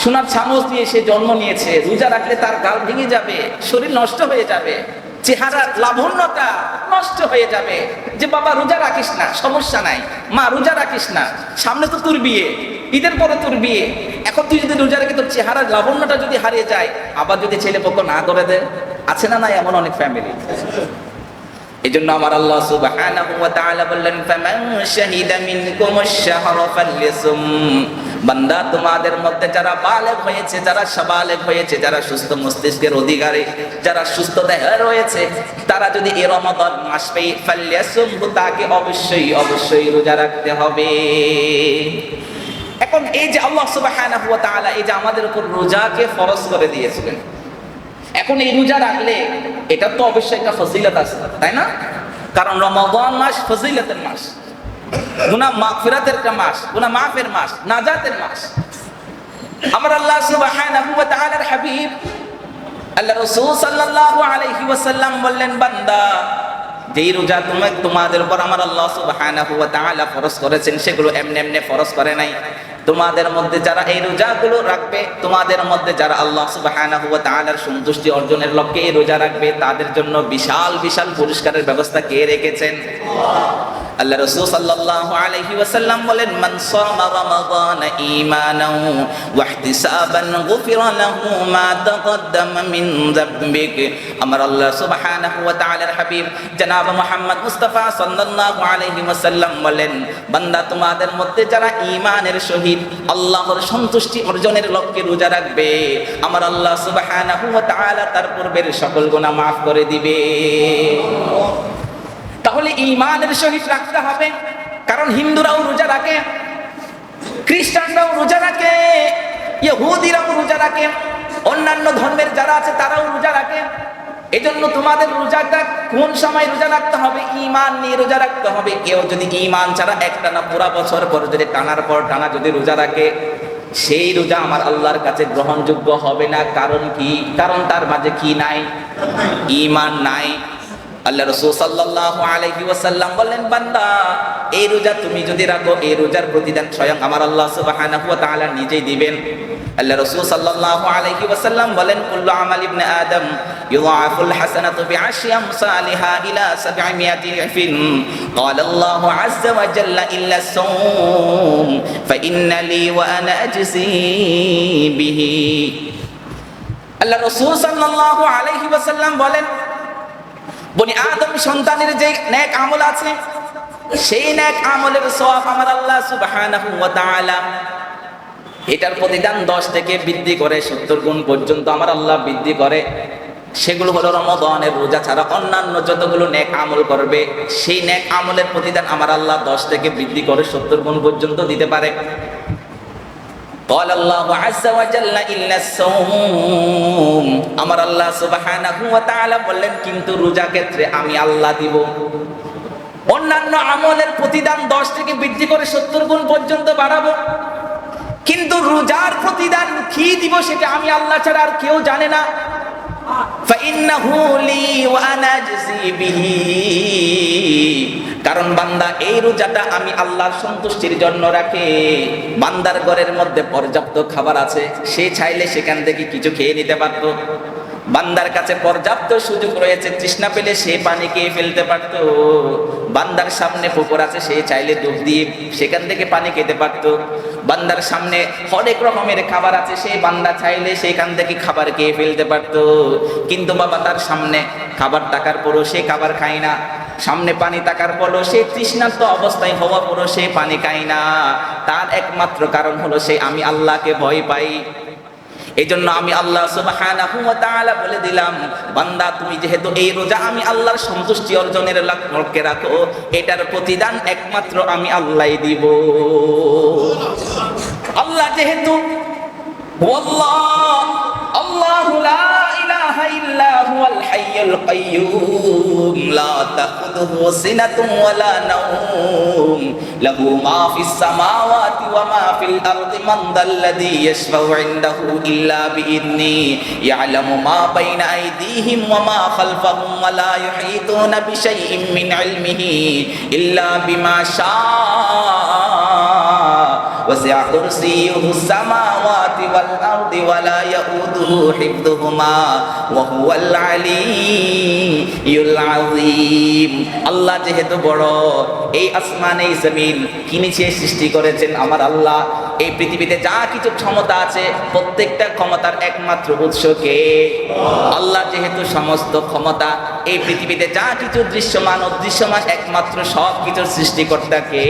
[SPEAKER 1] সোনার চামচ দিয়ে সে জন্ম নিয়েছে, রোজা রাখলে তার গাল ভেঙে যাবে, শরীর নষ্ট হয়ে যাবে, চেহারার লাবণ্যটা নষ্ট হয়ে যাবে। যে বাবা রোজা রাখিস না, সমস্যা নাই, মা রোজা রাখিস না, সামনে তো তোর বিয়ে, ঈদের পরে তোর বিয়ে, এখন তুই যদি রোজা রেখে তোর চেহারার লাবণ্যটা যদি হারিয়ে যায়, আবার যদি ছেলে পক্ষ না করে দেয়, আছে না নাই এমন অনেক ফ্যামিলি। এই জন্য আমার আল্লাহ সুবহানাহু ওয়া তাআলা বললেন, ফামান শাহিদা মিনকুমুশ শাহরা ফালইসুম। বান্দা, তোমাদের মধ্যে যারা বালেগ হয়েছে, যারা সাবালেগ হয়েছে, যারা সুস্থ মস্তিষ্কের অধিকারী, যারা সুস্থ দেহে রয়েছে, তারা যদি এই রমাদান মাস পেয়ে ফালইসুম, তাকে অবশ্যই রোজা রাখতে হবে। এখন এই যে আল্লাহ সুবহানাহু ওয়া তাআলা এই যে আমাদের উপর রোজাকে ফরজ করে দিয়েছিলেন, এখন এই রোজা রাখলে এটা তো অবশ্যই একটা ফজিলত আছে, তাই না? কারণ রমাদান মাস ফজিলতের মাস, গুনাহ মাগফিরাতের একটা মাস, গুনাহ মাফের মাস, নাজাতের মাস। আমার আল্লাহ সুবহানাহু ওয়া তাআলার হাবিব আল্লাহ রাসূল সাল্লাল্লাহু আলাইহি ওয়াসাল্লাম বললেন, বান্দা, যেই রোজা তোমাদের উপর আমার আল্লাহ সুবহানাহু ওয়া তাআলা ফরজ করেছেন, সেগুলো এমনি ফরজ করে নাই। তোমাদের মধ্যে যারা এই রোজাগুলো রাখবে, তোমাদের মধ্যে যারা আল্লাহ সুবহানাহু ওয়া তাআলার সন্তুষ্টি অর্জনের লক্ষ্যে এই রোজা রাখবে, তাদের জন্য বিশাল পুরস্কারের ব্যবস্থা কে রেখেছেন? আল্লাহ রাসূল সাল্লাল্লাহু আলাইহি ওয়াসাল্লাম বলেন, মান সামা রমাদান ঈমানান ওয়া ইহতিসাবান গুফিরা লাহু মা তাকদ্দামা মিন যামবিক। আমার আল্লাহ সুবহানাহু ওয়া তাআলার হাবিব জনাব মুহাম্মদ মুস্তাফা সাল্লাল্লাহু আলাইহি ওয়াসাল্লাম বলেন, বান্দা, তোমাদের মধ্যে যারা ঈমানের সহিত আল্লাহর সন্তুষ্টি অর্জনের লক্ষ্যে রোজা রাখবে, আমার আল্লাহ সুবহানাহু ওয়া তাআলা তার পূর্বের সকল গুনাহ মাফ করে দিবে। তাহলে ঈমানের সহিত রাখতে হবে, কারণ হিন্দুরাও রোজা রাখে, খ্রিস্টানরাও রোজা রাখে, ইহুদিরাও রোজা রাখে, অন্যান্য ধর্মের যারা আছে তারাও রোজা রাখে। এই জন্য তোমাদের রোজাটা কোন সময় রোজা রাখতে হবে? ঈমান নিয়ে রোজা রাখতে হবে। কেউ যদি ঈমান ছাড়া একটানা পুরা বছর পর যদি টানার পর টানা যদি রোজা রাখে, সেই রোজা আমার আল্লাহর কাছে গ্রহণযোগ্য হবে না। কারণ কি? কারণ তার মাঝে কি নাই? ঈমান নাই। আল্লাহ রাসূল সাল্লাল্লাহু আলাইহি ওয়াসাল্লাম বললেন, বান্দা, এই রোজা তুমি যদি রাখো, এই রোজার প্রতিদান স্বয়ং আমার আল্লাহ সুবহানাহু ওয়া তাআলা নিজেই দিবেন। আল্লাহ রাসূল সাল্লাল্লাহু আলাইহি ওয়াসাল্লাম বলেন, কুল্লু আমাল ইবনে আদম ইউযাফুল হাসানাতু বিআশরি আমসালিহা ইলা 700 ইফিন ক্বালা আল্লাহু আযজা ওয়া জাল্লা ইল্লা আস-সাওম ফাইন্না লি ওয়া আনা আজজি বিহি। আল্লাহ রাসূল সাল্লাল্লাহু আলাইহি ওয়াসাল্লাম বলেন, বনি আদম সন্তানের যে নেক আমল আছে, সেই নেক আমলের সওয়াব আমার আল্লাহ সুবহানাহু ওয়া তাআলা এটার প্রতিদান 10 থেকে বৃদ্ধি করে 70 গুণ পর্যন্ত আমার আল্লাহ বৃদ্ধি করে। সেগুলো হলো রমাদানের রোজা ছাড়া অন্যান্য যতগুলো নেক আমল করবে, সেই নেক আমলের প্রতিদান আমার আল্লাহ 10 থেকে বৃদ্ধি করে 70 গুণ পর্যন্ত দিতে পারে। قال الله عز وجل إلا الصوم, আমার আল্লাহ সুবহানাহু ওয়া তাআলা বললেন, কিন্তু রোজা ক্ষেত্রে আমি আল্লাহ দিব। অন্যান্য আমলের প্রতিদান 10 থেকে বৃদ্ধি করে 70 গুণ পর্যন্ত বাড়াবো, কিন্তু রোজার প্রতিদান কি দিব সেটা আমি আল্লাহ ছাড়া আর কেউ জানে না। ফাইন্নাহু লি ওয়া আনা আজজি বিহি, কারণ বান্দা এই রোজাটা আমি আল্লাহর সন্তুষ্টির জন্য রাখে। বান্দার ঘরের মধ্যে পর্যাপ্ত খাবার আছে, সে চাইলে সেখান থেকে কিছু খেয়ে নিতে পারত। বান্দার কাছে পর্যাপ্ত সুযোগ রয়েছে, তৃষ্ণা পেলে সে পানি খেয়ে ফেলতে পারত। বান্দার সামনে পুকুর আছে, সে চাইলে ডুব দিয়ে সেখান থেকে পানি খেতে পারত। বান্দার সামনে অনেক রকমের খাবার আছে, সেই বান্দা চাইলে সেখান থেকে খাবার খেয়ে ফেলতে পারত। কিন্তু বাবা, তার সামনে খাবার থাকার পরও সে খাবার খায় না, সামনে পানি থাকার পরও সে তৃষ্ণার্ত অবস্থায় হওয়া পরও সে পানি খায় না। তার একমাত্র কারণ হলো সে আমি আল্লাহকে ভয় পাই। এই জন্য আমি আল্লাহ সুবহানাহু ওয়া তাআলা বলে দিলাম, বান্দা, তুমি যেহেতু এই রোজা আমি আল্লাহর সন্তুষ্টি অর্জনের লক্ষ্যে রাখো, এটার প্রতিদান একমাত্র আমি আল্লাহই দিব। আল্লাহ যেহেতু আল্লাহু লা ইলাহা ইল্লা হুয়াল হাইয়ুল কাইয়্যুম লা তাখুযুহু সিনাতুন ওয়ালা নাওম লাহু মা ফিস সামাওয়াতি ওয়া মা ফিল আরদি মান যাল্লাযী ইয়াশফাউ ইনদাহু ইল্লা বিইذনি ইয়ালামু মা বাইনা আইদিহিম ওয়া মা খালফাহুম ওয়া লা ইউহীতুনা বিশাইইন মিন ইলমিহি ইল্লা বিমা শাআ ওয়াসি'a কুরসিয়্যুহুস সামাওয়াতি ওয়াল আরদি ওয়া লা ইয়াউদুহু হিফযুহুমা ওয়া হুয়াল আলিয়্যুল আযীম। আল্লাহ যেহেতু বড়, এই আসমান এই জমিন কি নিচে সৃষ্টি করেছেন আমার আল্লাহ। এই পৃথিবীতে যা কিছু ক্ষমতা আছে প্রত্যেকটা ক্ষমতার একমাত্র উৎস কে? আল্লাহ যেহেতু সমস্ত ক্ষমতা, এই পৃথিবীতে যা কিছু দৃশ্যমান অদৃশ্যমান একমাত্র সব কিছুর সৃষ্টিকর্তা কে?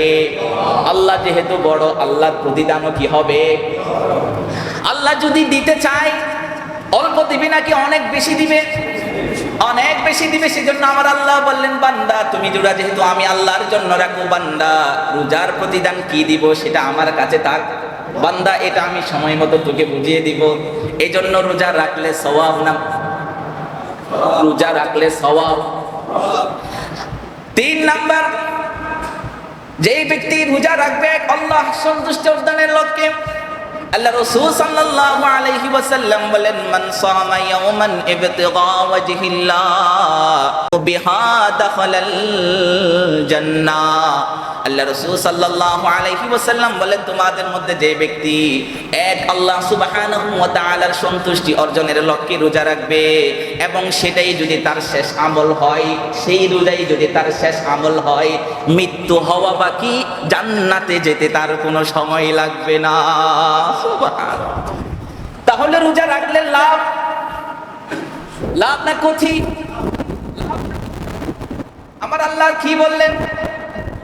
[SPEAKER 1] আল্লাহ যেহেতু বড়, আল্লাহর প্রতিদানও কি হবে? আল্লাহ যদি দিতে চায় অল্প দিবে নাকি অনেক বেশি দিবে? অনেক বেশি দিবে। সেজন্য আমার আল্লাহ বললেন, বান্দা তুমি রোজা যেহেতু আমি আল্লাহর জন্য রাখো, বান্দা রোজার প্রতিদান কি দিব সেটা আমার কাছে থাক। বান্দা এটা আমি সময় মতো তোকে বুঝিয়ে দিব। এই জন্য রোজা রাখলে সওয়াব না, রোজা রাখলে সওয়াব। 3 নাম্বার, যেই ব্যক্তি রোজা রাখবে আল্লাহ সন্তুষ্টি অর্জনের লক্ষ্যে, আল্লাহ রাসূল সাল্লাল্লাহু আলাইহি ওয়াসাল্লাম বলেন, মান সামা ইয়াওমান ইবতিগা ওয়াজহিল্লাহ বিহা দাখালাল জান্নাহ। আল্লাহ রাসূল সাল্লাল্লাহু আলাইহি ওয়াসাল্লাম বলেন, তোমাদের মধ্যে যে ব্যক্তি এক আল্লাহ সুবহানাহু ওয়া তাআলার সন্তুষ্টি অর্জনের লক্ষ্যে রোজা রাখবে এবং সেটাই যদি তার শেষ আমল হয়, সেই রোজাই যদি তার শেষ আমল হয়, মৃত্যু হওয়া বাকি, জান্নাতে যেতে তার কোনো সময় লাগবে না। তাহলে রোজা রাখলে লাভ, লাভ না ক্ষতি? আমার আল্লাহ কি বললেন?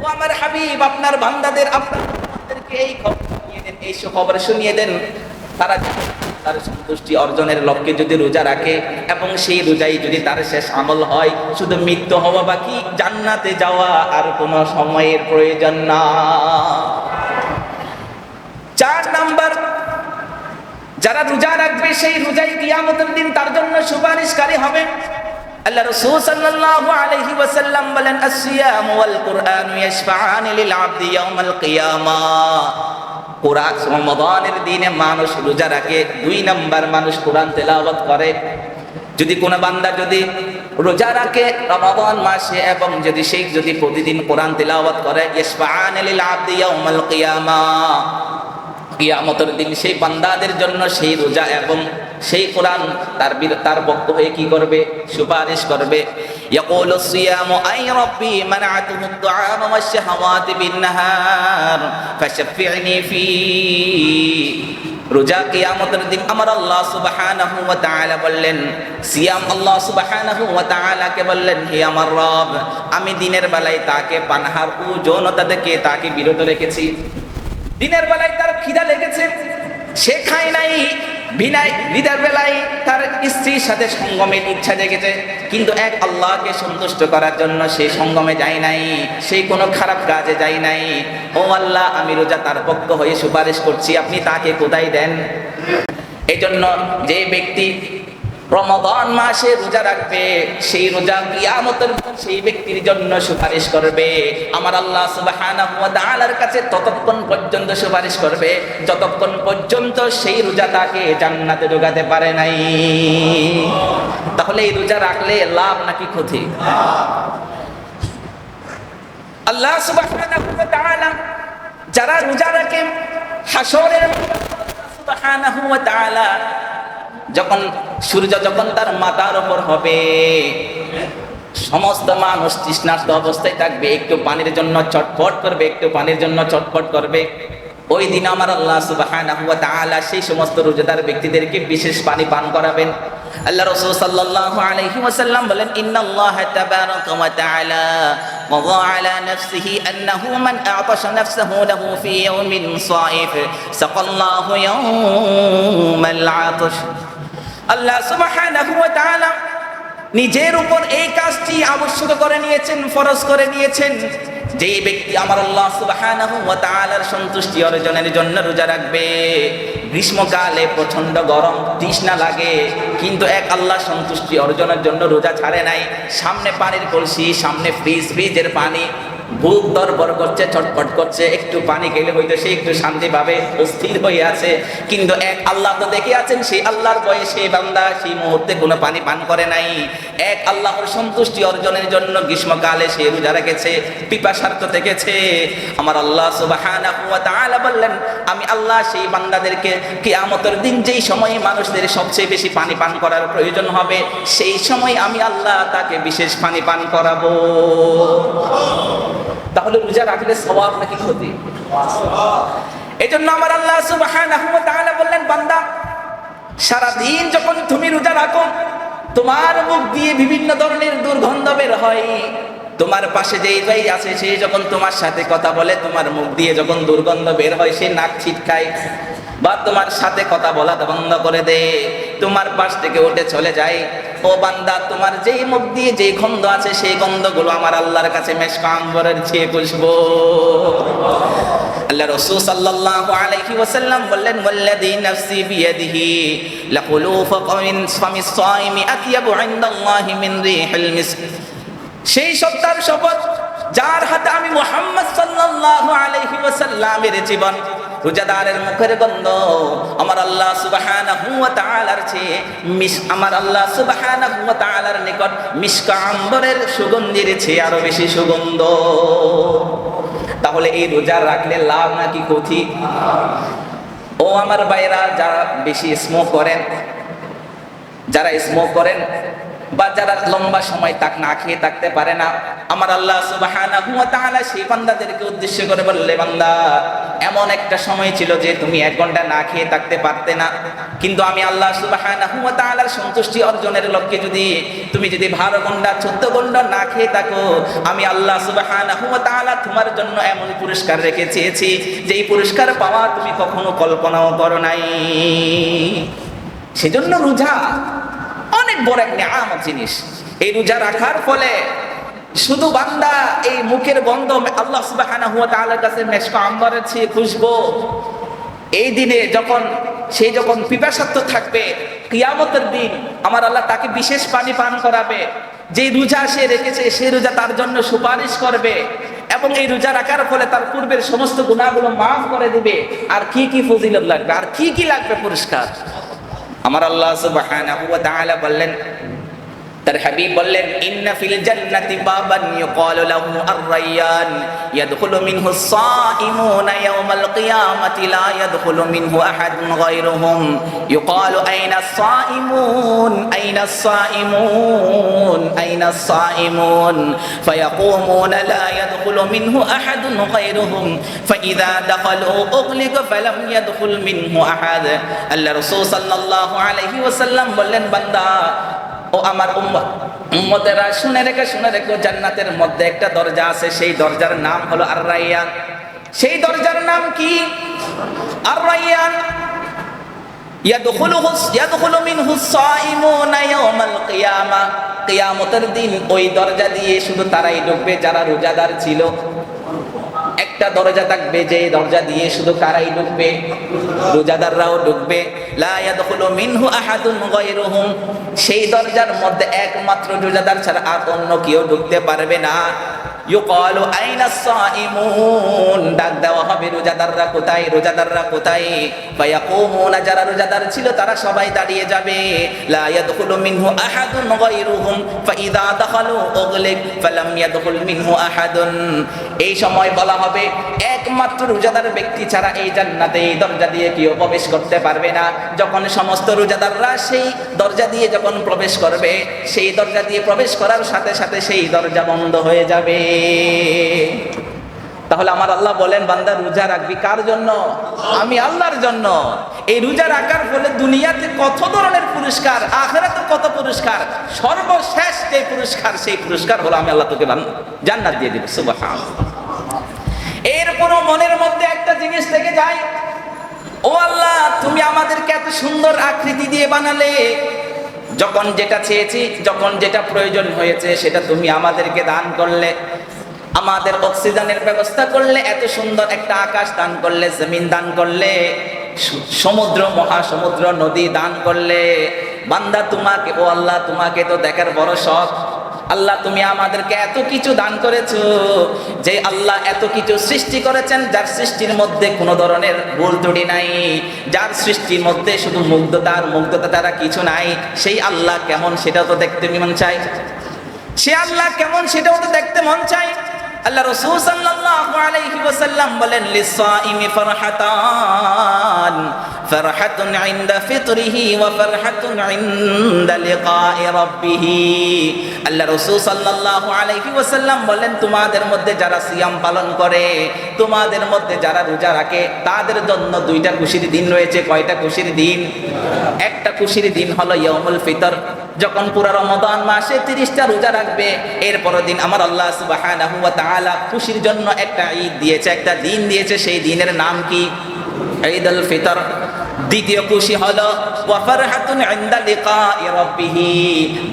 [SPEAKER 1] ও আমার হাবিব, আপনার বান্দাদের আপনাদেরকে এই খবর শুনিয়ে দেন, এই খবর শুনিয়ে দেন, তারা তার সন্তুষ্টি অর্জনের লক্ষ্যে যদি রোজা রাখে এবং সেই রোজাই যদি তার শেষ আমল হয়, শুধু মৃত্যু হওয়া বাকি, জান্নাতে যাওয়া আর কোনো সময়ের প্রয়োজন না। 4 নাম্বার, যারা রোজা রাখবে সেই রোজাই কিয়ামতের দিন তার জন্য সুপারিশকারী হবে। আল্লাহ রাসূল সাল্লাল্লাহু আলাইহি ওয়াসাল্লাম বলেন, আসসিয়ামু ওয়াল কুরআনু ইয়াশফাআনি লিল আবদি ইয়াউমাল কিয়ামাহ। কুরআন রমাদানের দিনে মানুষ রোজা রাখে, 2 নাম্বার মানুষ কোরআন তেলাওয়াত করে। যদি কোনো বান্দা যদি রোজা রাখে রমাদান মাসে এবং যদি সেই যদি প্রতিদিন কোরআন তেলাওয়াত করে, ইয়াশফাআনি লিল আবদি ইয়াউমাল কিয়ামাহ, কিয়ামতের দিন সেই বান্দাদের জন্য সেই রোজা এবং সেই কোরআন তার পক্ষ হয়ে কি করবে? সুপারিশ করবে। ইয়াকুলু সিয়ামু আই রাব্বি মানআতুহু আত-তাআমা ওয়াশ-শাহাওয়াতি বিন-নাহার ফাশফি'নি ফি। রোজা কিয়ামতের দিন আমার আল্লাহ সুবহানাহু ওয়া তাআলা বললেন, সিয়াম আল্লাহ সুবহানাহু ওয়া তাআলা কে বললেন, হে আমার রব, আমি দিনের বেলায় তাকে পানাহার ও যৌনতা থেকে তাকে বিরত রেখেছি। দিনের বেলায় তার খিদা লেগেছে, সে খায় নাই, দিনের বেলায় তার স্ত্রীর সাথে সঙ্গমের ইচ্ছা জেগেছে, কিন্তু এক আল্লাহকে সন্তুষ্ট করার জন্য সে সঙ্গমে যায় নাই, সেই কোনো খারাপ কাজে যায় নাই। ও আল্লাহ, আমি রোজা তার পক্ষ হয়ে সুপারিশ করছি, আপনি তাকে কোথায় দেন? এই জন্য যে ব্যক্তি রমাদান মাসে রোজা রাখবে, সেই রোজা কিয়ামতের সেই ব্যক্তির জন্য সুপারিশ করবে আমার আল্লাহ সুবহানাহু ওয়া তাআলার কাছে। ততক্ষণ পর্যন্ত সুপারিশ করবে যতক্ষণ পর্যন্ত সেই রোজা তাকে জান্নাতে ঢোকাতে পারে নাই। তাহলে এই রোজা রাখলে লাভ নাকি ক্ষতি? আল্লাহ সুবহানাহু ওয়া তাআলা যারা রোজা রাখে হাসরের সুবহানাহু ওয়া তাআলা যখন সূর্য যখন তার মাথার উপর হবে, সমস্ত মানুষ তৃষ্ণার্ত অবস্থায় থাকবে, একটু পানির জন্য ছটফট করবে, একটু পানির জন্য ছটফট করবে। ওই দিন আমার আল্লাহ সুবহানাহু ওয়া তাআলা সেই সমস্ত রোজাদার ব্যক্তিদেরকে বিশেষ পানি পান করাবেন। আল্লাহ রাসূল সাল্লাল্লাহু আলাইহি ওয়াসাল্লাম বলেন, ইন্নাল্লাহা তাবারাকা ওয়া তাআলা ওয়াদা আলা নাফসিহি আন্নাহু মান আ'তাশা নাফসাহু লাহু ফি ইয়াওমিন সাইফ সাকাল্লাহু ইয়াওমাল আতশ। আল্লাহ সুবহানাহু ওয়া তাআলা নিজের উপর এই কাজটি আবশ্যক করে নিয়েছেন, ফরজ করে নিয়েছেন। যেই ব্যক্তি আমার আল্লাহ সুবহানাহু ওয়া তাআলার সন্তুষ্টি অর্জনের জন্য রোজা রাখবে, গ্রীষ্মকালে প্রচন্ড গরম তৃষ্ণা লাগে, কিন্তু এক আল্লাহ সন্তুষ্টি অর্জনের জন্য রোজা ছাড়ে নাই। সামনে পানির কলসি, সামনে ফ্রিজের পানি, বুক দরবর করছে, ছটফট করছে, একটু পানি খেলে হইতো সে একটু শান্তি পাবে, অস্থির হয়ে আছে। কিন্তু এক আল্লাহ তো দেখে আছেন, সেই আল্লাহর ভয়ে সেই বান্দা সেই মুহূর্তে কোনো পানি পান করে নাই। এক আল্লাহর সন্তুষ্টি অর্জনের জন্য গ্রীষ্মকালে সে রোজা রেখেছে, পিপাসার্থ থেকেছে। আমার আল্লাহ সুবহানাহু ওয়া তাআলা বললেন, আমি আল্লাহ সেই বান্দাদেরকে কিয়ামতের দিন যেই সময়ে মানুষদের সবচেয়ে বেশি পানি পান করার প্রয়োজন হবে, সেই সময় আমি আল্লাহ তাকে বিশেষ পানি পান করাবো। তাহলে রোজা রাখলে সওয়াব নাকি ক্ষতি? এজন্য আমার আল্লাহ সুবহানাহু ওয়া তাআলা বললেন, বান্দা সারা দিন যখন তুমি রোজা রাখো, তোমার মুখ দিয়ে বিভিন্ন ধরনের দুর্গন্ধ বের হয়। তোমার পাশে যেই ভাই আছে সে যখন তোমার সাথে কথা বলে, তোমার মুখ দিয়ে যখন দুর্গন্ধ বের হয়, সে নাক ছিটকায় বা তোমার সাথে কথা বলা বন্ধ করে দেয়, তোমার পাশ থেকে উঠে চলে যায়। ও বান্দা, তোমার যেই মুখ দিয়ে যেই গন্ধ আছে সেই গন্ধগুলো আমার আল্লাহর কাছে মেশক আম্বরের চেয়ে খুশবু। আল্লাহ রাসূল সাল্লাল্লাহু আলাইহি ওয়াসাল্লাম বললেন, ওয়াল্লাযী নাফসি বিয়াদিহি লাকুলুফু ফামিস সাইমি আতয়াবু ইনদাল্লাহি মিন রিহিল মিস্ক। সেই সত্তার শপথ যার হাতে আমি মুহাম্মদ সাল্লাল্লাহু আলাইহি ওয়াসাল্লামের জীবন, রোজাদারের মুখের গন্ধ আমার আল্লাহ সুবহানাহু ওয়া তাআলার চেয়ে আমার আল্লাহ সুবহানাহু ওয়া তাআলার নিকট মিশক আম্বরের সুগন্ধের চেয়ে আরো বেশি সুগন্ধ। তাহলে এই রোজা রাখলে লাভ নাকি ক্ষতি? ও আমার ভাইরা, যারা বেশি স্মোক করেন, বা যারা লম্বা সময় না খেয়ে থাকতে পারে না, আমার আল্লাহ সুবহানাহু ওয়া তাআলা সেই বান্দাদেরকে উদ্দেশ্য করে বললে, বান্দা এমন একটা সময় ছিল যে তুমি 1 ঘন্টা না খেয়ে থাকতে পারতে না, কিন্তু আমি আল্লাহ সুবহানাহু ওয়া তাআলার সন্তুষ্টি অর্জনের লক্ষ্যে তুমি যদি 12 ঘন্টা 14 ঘন্টা না খেয়ে থাকো, আমি আল্লাহ সুবহানাহু ওয়া তাআলা তোমার জন্য এমন পুরস্কার রেখেছি যে এই পুরস্কার পাওয়া তুমি কখনো কল্পনাও করো নাই। সেজন্য রোজা অনেক বড় এক নিয়ামত জিনিস। এই রোজা রাখার ফলে শুধু বান্দা এই মুখের গন্ধ আল্লাহ সুবহানাহু ওয়া তাআলার কাছে মেশক আম্বরের চেয়ে খুশবু। এই দিনে যখন পিপাসার্থ থাকবে, কিয়ামতের দিন আমার আল্লাহ তাকে বিশেষ পানি পান করাবে। যে রোজা সে রেখেছে সেই রোজা তার জন্য সুপারিশ করবে, এবং এই রোজা রাখার ফলে তার পূর্বের সমস্ত গুনাহগুলো মাফ করে দিবে। আর কি কি ফজিলত লাগবে, আর কি কি লাগবে পুরস্কার, আমার আল্লাহ সুবহানাহু ওয়া তাআলা বললেন, তার হাবিব বললেন, ইন্না ফিল জান্নাতি বাবান ইউকালু লাহু আর-রায়্যান ইয়াদখুলু মিনহু আস-সাইমুনা ইয়াওমাল কিয়ামাতি লা ইয়াদখুলু মিনহু আহাদুন গায়রুহুম ইউকালু আইনা আস-সাইমুন আইনা আস-সাইমুন আইনা আস-সাইমুন ফায়াকুমুনা লা ইয়াদখুলু মিনহু আহাদুন গায়রুহুম ফাইযা দাখালু উগলিকা ফালাম ইয়াদখুল মিনহু আহাদ। আল্লাহ রাসূল সাল্লাল্লাহু আলাইহি ওয়াসাল্লাম বললেন, বান্দা ও আমার উম্মতেরা শুনে রেখো, জান্নাতের মধ্যে একটা দরজা আছে, সেই দরজার নাম হলো আর-রায়্যান। সেই দরজার নাম কি? আর-রায়্যান। ইয়াদখুলু মিনহু আস-সাইমুনা ইয়াওমাল কিয়ামা। কিয়ামতের দিন ওই দরজা দিয়ে শুধু তারাই ঢুকবে যারা রোজাদার ছিল। একটা দরজা থাকবে, যে দরজা দিয়ে শুধু কারাই ঢুকবে, রোজাদাররাও ঢুকবে। লা ইয়াদখুলু মিনহু আহাদুন গায়রুহুম। সেই দরজার মধ্যে একমাত্র রোজাদার ছাড়া আর অন্য কেউ ঢুকতে পারবে না। ইউকালু আইনা আস-সাইমুন। ডাক দেওয়া হবে, রোজাদাররা কোথায়, রোজাদাররা কোথায়? ফায়াকুমুনা, যারা রোজাদার ছিল তারা সবাই দাঁড়িয়ে যাবে। লা ইয়াদখুলু মিনহু আহাদুন গায়রুহুম ফাইযা দাখালু উগলিক ফালাম ইয়াদখুল মিনহু আহাদুন। এই সময় বলা হবে, একমাত্র রোজাদার ব্যক্তি ছাড়া এই জান্নাতে এই দরজা দিয়ে কেউ প্রবেশ করতে পারবে না। যখন সমস্ত রোজাদাররা সেই দরজা দিয়ে যখন প্রবেশ করবে, সেই দরজা দিয়ে প্রবেশ করার সাথে সাথে সেই দরজা বন্ধ হয়ে যাবে। তাহলে আমার আল্লাহ বলেন, বান্দা রোজা রাখবি কার জন্য? আমি আল্লাহর জন্য। এই রোজা রাখার ফলে দুনিয়াতে কত ধরনের পুরস্কার, আখিরাতে কত পুরস্কার, সর্বশেষ যে পুরস্কার, সেই পুরস্কার হলো আমি আল্লাহ তোকে জান্নাত দিয়ে দিব। সুবহানাল্লাহ। এরপরও মনের মধ্যে একটা জিনিস থেকে যায়, ও আল্লাহ, তুমি আমাদেরকে এত সুন্দর আকৃতি দিয়ে বানালে, যখন যেটা চেয়েছি, যখন যেটা প্রয়োজন হয়েছে সেটা তুমি আমাদেরকে দান করলে, আমাদের অক্সিজেনের ব্যবস্থা করলে, এত সুন্দর একটা আকাশ দান করলে, জমিন দান করলে, সমুদ্র, মহাসমুদ্র, নদী দান করলে। বান্দা তোমাকে, ও আল্লাহ তোমাকে তো দেখার বড় শখ। আল্লাহ তুমি আমাদেরকে এত কিছু দান করেছো, যে আল্লাহ এত কিছু সৃষ্টি করেছেন, যার সৃষ্টির মধ্যে কোনো ধরনের ভুল ত্রুটি নাই, যার সৃষ্টির মধ্যে শুধু মুগ্ধতা তারা কিছু নাই, সেই আল্লাহ কেমন সেটাও তো দেখতে মন চাই। সে আল্লাহ কেমন সেটাও তো দেখতে মন চাই। আল্লাহ রাসূল সাল্লাল্লাহু আলাইহি ওয়াসাল্লাম বলেন, লিসাইমি ফারহাতান, ফারহাতুন ইনদা ফিতরিহি ওয়া ফারহাতুন ইনদা লিকাই রাব্বিহি। আল্লাহ রাসূল সাল্লাল্লাহু আলাইহি ওয়াসাল্লাম বলেন, তোমাদের মধ্যে যারা সিয়াম পালন করে, তোমাদের মধ্যে যারা রোজা রাখে, তাদের জন্য দুইটা খুশির দিন রয়েছে। কয়টা খুশির দিন? একটা খুশির দিন হলো ইয়াউমুল ফিতর, যখন পুরো রমাদান মাসে 30টা রোজা রাখবে, এরপরের দিন আমার আল্লাহ সুবহানাহু ওয়া তাআলা খুশির জন্য একটা ঈদ দিয়েছে, একটা দিন দিয়েছে। সেই দিনের নাম কি? ঈদুল ফিতর। দ্বিতীয় খুশি হলো ওয়া ফারহাতুন ইনদা লিকাই রাব্বিহি।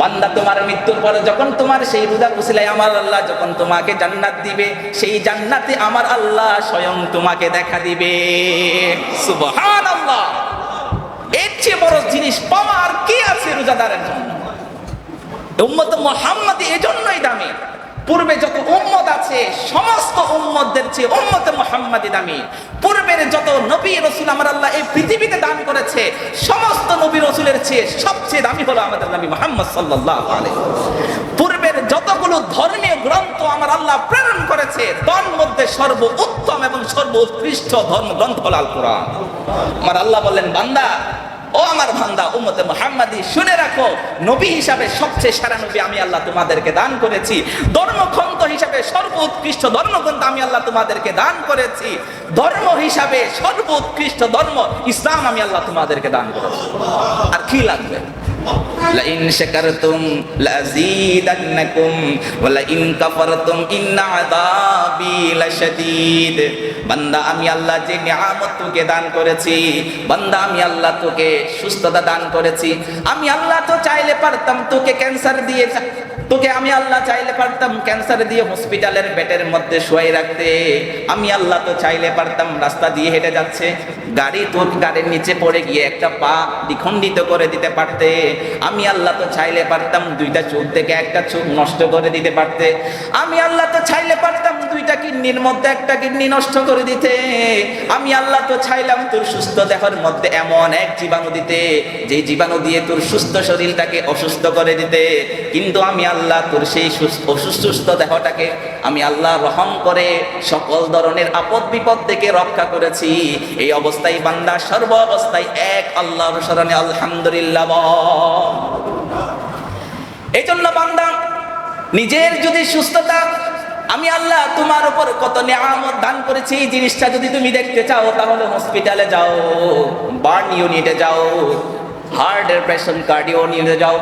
[SPEAKER 1] বান্দা তোমার মৃত্যুর পরে যখন তোমার সেই রোজার উসিলায় আমার আল্লাহ যখন তোমাকে জান্নাত দিবে, সেই জান্নাতে আমার আল্লাহ স্বয়ং তোমাকে দেখা দিবে। সুবহানাল্লাহ। এর চেয়ে বড় জিনিস পাওয়া আর কি আছে রোজাদারের জন্য? উম্মত মুহাম্মাদি এজন্যই দামি। পূর্বে যত উম্মত আছে সমস্ত উম্মতদের চেয়ে উম্মত মুহাম্মাদি দামি। পূর্বের যত নবী রাসূল আমার আল্লাহ এই পৃথিবীতে দান করেছে, সমস্ত নবী রাসূলের চেয়ে সবচেয়ে দামি হলো আমাদের নবী মুহাম্মদ সাল্লাল্লাহু আলাইহি ওয়াসাল্লাম। পূর্বের যতগুলো ধর্মীয় গ্রন্থ আমার আল্লাহ প্রেরণ করেছে, তার মধ্যে সর্বোত্তম এবং সর্বোৎকৃষ্ট ধর্মগ্রন্থ হলো আল কোরআন। আমার আল্লাহ বললেন, বান্দা, ও আমার বান্দা উম্মতে মুহাম্মাদি, শুনে রাখো, নবী হিসাবে সবচেয়ে সেরা নবী আমি আল্লাহ তোমাদেরকে দান করেছি। ধর্মগ্রন্থ হিসাবে সর্বোৎকৃষ্ট ধর্মগ্রন্থ আমি আল্লাহ তোমাদেরকে দান করেছি। ধর্ম হিসাবে সর্বোৎকৃষ্ট ধর্ম ইসলাম আমি আল্লাহ তোমাদেরকে দান করেছি। আর কি লাগবে? লাইন শাকারতুম লাযীদান্নাকুম ওয়া লাইন কাফারতুম ইন্না আযাবি লাশাদীদ। বান্দা, আমি আল্লাহ যে নিয়ামত তোকে দান করেছি, বান্দা আমি আল্লাহ তোকে সুস্থতা দান করেছি। আমি আল্লাহ তো চাইলে পারতাম তোকে ক্যান্সার দিয়ে, তোকে আমি আল্লাহ চাইলে পারতাম ক্যান্সার দিয়ে হসপিটালের বেডের মধ্যে শুয়াই রাখতে। আমি আল্লাহ তো চাইলে পারতাম রাস্তা দিয়ে হেঁটে যাচ্ছে, তোর গাড়ির নিচে পড়ে গিয়ে একটা পা দ্বিখণ্ডিত করে দিতে পারতে। আমি আল্লাহ তো চাইলে পারতাম দুইটা চোখ থেকে একটা চোখ নষ্ট করে দিতে পারতে। আমি আল্লাহ তো চাইলে পারতাম দুইটা কিডনির মধ্যে একটা কিডনি নষ্ট করে দিতে। আমি আল্লাহ তো চাইলাম তোর সুস্থ দেহের মধ্যে এমন এক জীবাণু দিতে, যে জীবাণু দিয়ে তোর সুস্থ শরীরটাকে অসুস্থ করে দিতে। কিন্তু আমি আল্লাহ তোর সেই অসুস্থ দেহটাকে আমি আল্লাহ রহম করে সকল ধরনের আপদ বিপদ থেকে রক্ষা করেছি। এই অবস্থায় বান্দা সর্ব অবস্থায় এক আল্লাহর শরণে আলহামদুলিল্লাহ বল। এই জন্য বান্দা, নিজের যদি সুস্থতা, আমি আল্লাহ তোমার উপর কত নিয়ামত দান করেছি, এই জিনিসটা যদি তুমি দেখতে চাও, তাহলে হসপিটালে যাও, বার্ন ইউনিটে যাও, হার্টের পেশেন্ট, কার্ডিও ইউনিটে যাও।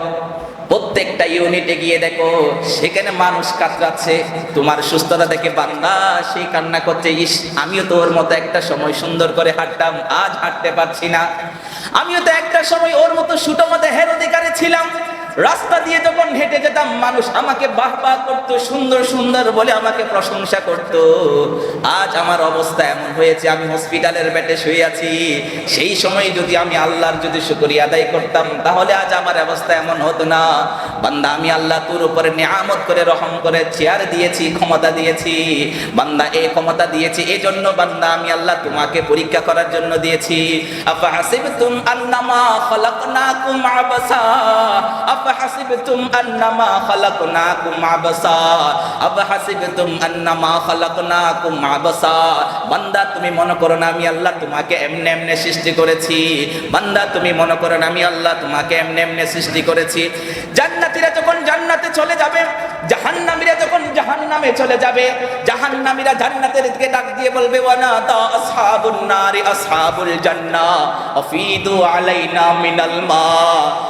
[SPEAKER 1] প্রত্যেকটা ইউনিটে গিয়ে দেখো, সেখানে মানুষ কাতরাচ্ছে। তোমার সুস্থতা দেখে বান্দা সেই কান্না করছে, ইস, আমিও তো ওর মতো একটা সময় সুন্দর করে হাঁটতাম, আজ হাঁটতে পারছি না। আমিও তো একটা সময় ওর মতো ছোট মতো হের অধিকারে ছিলাম। রাস্তা দিয়ে যখন হেঁটে যেতাম, মানুষ আমাকে বাহবা করতো, সুন্দর সুন্দর বলে আমাকে প্রশংসা করত। আজ আমার অবস্থা এমন হয়েছে, আমি হসপিটালের বেডে শুয়ে আছি। সেই সময় যদি আমি আল্লাহর যদি শুকরিয়া আদায় করতাম, তাহলে আজ আমার অবস্থা এমন হতো না। বান্দা, আমি আল্লাহ তোর উপরে নিয়ামত করে রহম করে চেয়ার দিয়েছি, ক্ষমতা দিয়েছি। বান্দা, এই ক্ষমতা দিয়েছি এই জন্য বান্দা আমি আল্লাহ তোমাকে পরীক্ষা করার জন্য দিয়েছি। আফাহাসিবতুম আন্নামা খালাকনাকুম আবাসা, আফাহাসিবতুম আন্নামা খালাকনাকুম আবাসা, আফাহাসিবতুম আন্নামা খালাকনাকুম আবাসা। বান্দা, তুমি মনে করো না আমি আল্লাহ তোমাকে এমনে এমনে সৃষ্টি করেছি। বান্দা, তুমি মনে করো না আমি আল্লাহ তোমাকে এমনে এমনে সৃষ্টি করেছি। জান্নাতীরা যখন জান্নাতে চলে যাবে, জাহান্নামীরা যখন জাহান্নামে চলে যাবে, জাহান্নামীরা জান্নাতের দিকে ডাক দিয়ে বলবে, ওয়ানাদা আসহাবুন নারি আসহাবুল জান্নাহ আফিদু আলাইনা মিনাল মা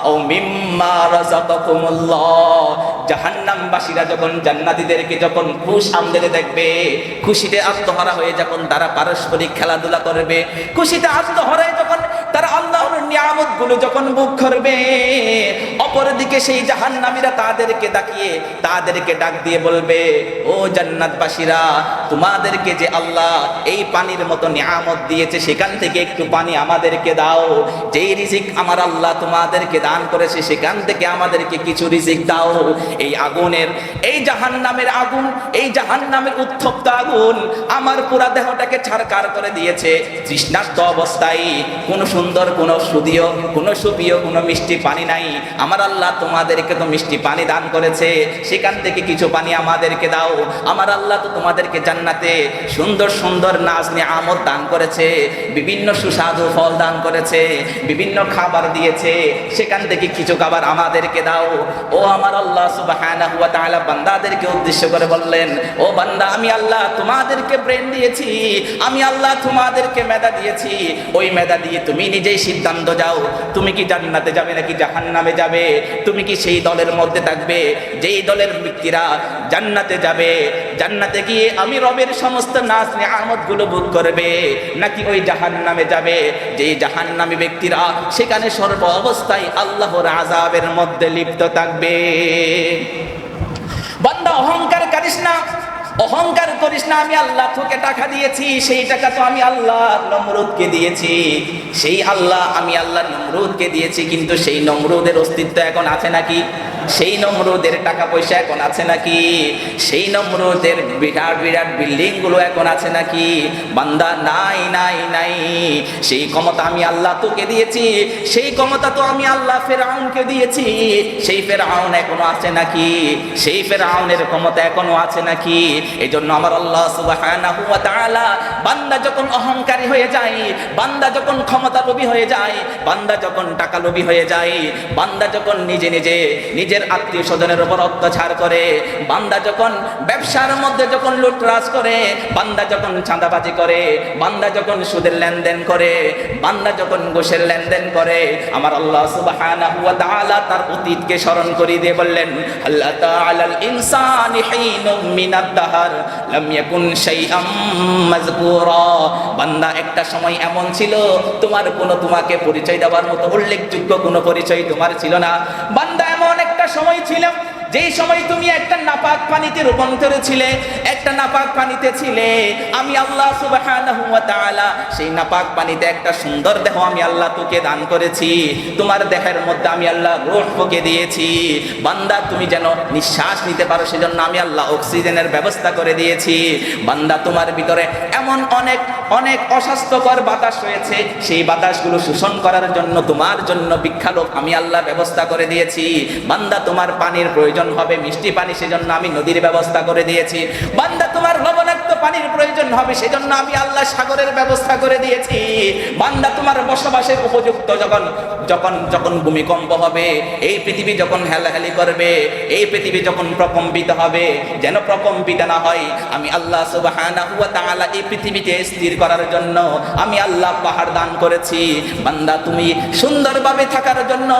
[SPEAKER 1] আও মিম্মা রাযাকাকুমুল্লাহ। জাহান্নামবাসীরা যখন জান্নাতীদেরকে যখন খুশ আমদেরে দেখবে, খুশিতে আত্মহারা হয়ে যখন তারা পারস্পরিক খেলাধুলা করবে, খুশিতে আত্মহারায় যখন তারা আল্লাহর নিয়ামতগুলো যখন ভোগ করবে, অপরদিকে সেই জাহান্নামীরা তাদেরকে ডাক দিয়ে বলবে, ও জান্নাতবাসীরা, তোমাদেরকে যে আল্লাহ এই পানির মতো নিয়ামত দিয়েছে, সেখান থেকে একটু পানি আমাদেরকে দাও। যেই রিজিক আমার আল্লাহ তোমাদেরকে দান করেছে, সেখান থেকে আমাদেরকে কিছু রিজিক দাও। এই আগুনের, এই জাহান্নামের আগুন, এই জাহান্নামের উত্তপ্ত আগুন আমার পুরা দেহটাকে ছারকার করে দিয়েছে। তৃষ্ণার্ত অবস্থায় কোনো সুন্দর, কোনো সুদীয়, কোনো সুপীয়, কোনো মিষ্টি পানি নাই। আমার আল্লাহ তোমাদেরকে তো মিষ্টি পানি দান করেছে, সেখান থেকে কিছু পানি আমাদেরকে দাও। আমার আল্লাহ তো তোমাদেরকে জান্নাতে সুন্দর সুন্দর নাজ নিয়ামত দান করেছে, বিভিন্ন সুস্বাদু ফল দান করেছে, বিভিন্ন খাবার দিয়েছে, সেখান থেকে কিছু খাবার আমাদেরকে দাও। ও আমার আল্লাহ সুবহানাহু ওয়া তাআলা বান্দাদেরকে উদ্দেশ্য করে বললেন, ও বান্দা, আমি আল্লাহ তোমাদেরকে ব্রেন দিয়েছি, আমি আল্লাহ তোমাদেরকে মেধা দিয়েছি। ওই মেধা দিয়ে তুমি নিজেই সিদ্ধান্ত যাও, তুমি কি জান্নাতে যাবে নাকি জাহান্নামে যাবে? তুমি কি সেই দলের মধ্যে থাকবে যেই দলের ব্যক্তিরা জান্নাতে যাবে, জান্নাতে গিয়ে আমি রবের সমস্ত নাজ নিয়ামত গুলো ভোগ করবে, নাকি ওই জাহান্নামে যাবে যেই জাহান্নামী ব্যক্তিরা সেখানে সর্ব অবস্থায় আল্লাহর আযাবের মধ্যে লিপ্ত থাকবে? বান্দা, অহংকার করিস না, অহংকার করিস না। আমি আল্লাহ তোকে টাকা দিয়েছি, সেই টাকা তো আমি আল্লাহ নমরুদকে দিয়েছি, সেই আল্লাহ, আমি আল্লাহ নমরুদকে দিয়েছি, কিন্তু সেই নমরুদের অস্তিত্ব এখন আছে নাকি? সেই নমরুদের টাকা পয়সা এখন আছে নাকি? সেই নমরুদের বিরাট বিরাট বিল্ডিং গুলো এখন আছে নাকি? বান্দা, নাই নাই নাই। সেই ক্ষমতা আমি আল্লাহ তোকে দিয়েছি, সেই ক্ষমতা তো আমি আল্লাহ ফেরাউনকে দিয়েছি, সেই ফেরাউন এখনো আছে নাকি? সেই ফেরাউনের ক্ষমতা এখনো আছে নাকি? এই জন্য আমার আল্লাহ সুবহানাহু ওয়া তাআলা, বান্দা যখন অহংকারী হয়ে যায়, বান্দা যখন ক্ষমতা লোভী হয়ে যায়, বান্দা যখন টাকা লোভী হয়ে যায়, বান্দা যখন নিজের আত্মীয় স্বজনের উপর অত্যাচার করে, বান্দা যখন ব্যবসার মধ্যে যখন লুটরাজ করে, বান্দা যখন চাঁদাবাজি করে, বান্দা যখন সুদের লেনদেন করে, বান্দা যখন ঘুষের লেনদেন করে, আমার আল্লাহ সুবহানাহু ওয়া তাআলা তার অতীতকে স্মরণ করিয়ে দিয়ে বললেন, আল্লাহ তাআলাল ইনসানি হিনুম মিনাদ দাহর লাম ইয়াকুন শাইআম মাযকুরা। বান্দা, একটা সময় এমন ছিল তোমাকে পরিচয় দেওয়ার মতো উল্লেখযোগ্য কোনো পরিচয় তোমার ছিল না। বান্দা, এমন একটা সময় ছিল যেই সময় তুমি একটা নাপাক পানিতে রূপান্তরিত ছিলে, একটা নাপাক পানিতে ছিলে। আমি আল্লাহ সুবহানাহু ওয়া তাআলা সেই নাপাক পানিতে একটা সুন্দর দেহ আমি আল্লাহ তোকে দান করেছি, তোমার দেহের মধ্যে আমি আল্লাহ রূহ ফুঁকে দিয়েছি। বান্দা, তুমি যেন নিঃশ্বাস নিতে পারো সেজন্য আমি আল্লাহ অক্সিজেনের ব্যবস্থা করে দিয়েছি। বান্দা, তোমার ভিতরে এমন অনেক অনেক অস্বাস্থ্যকর বাতাস রয়েছে, সেই বাতাসগুলো শোষণ করার জন্য তোমার জন্য বৃক্ষালোক আমি আল্লাহ ব্যবস্থা করে দিয়েছি। বান্দা, তোমার পানির প্রয়োজন হবে মিষ্টি পানি, সেজন্য আমি নদীর ব্যবস্থা করে দিয়েছি। বান্দা, তোমার লবণাক্ত পানির প্রয়োজন হবে, সেজন্য আমি আল্লাহ সাগরের ব্যবস্থা করে দিয়েছি। বান্দা, তোমার বসবাসের উপযুক্ত যখন ভূমিকম্প হবে, এই পৃথিবী যখন হেলাহেলি করবে, এই পৃথিবী যখন প্রকম্পিত হবে, যেন প্রকম্পিত না হয়, আমি আল্লাহ সুবহানাহু ওয়া তাআলা এই পৃথিবীতে স্থির করার জন্য আমি আল্লাহ পাহাড় দান করেছি। বান্দা, তুমি সুন্দরভাবে থাকার জন্য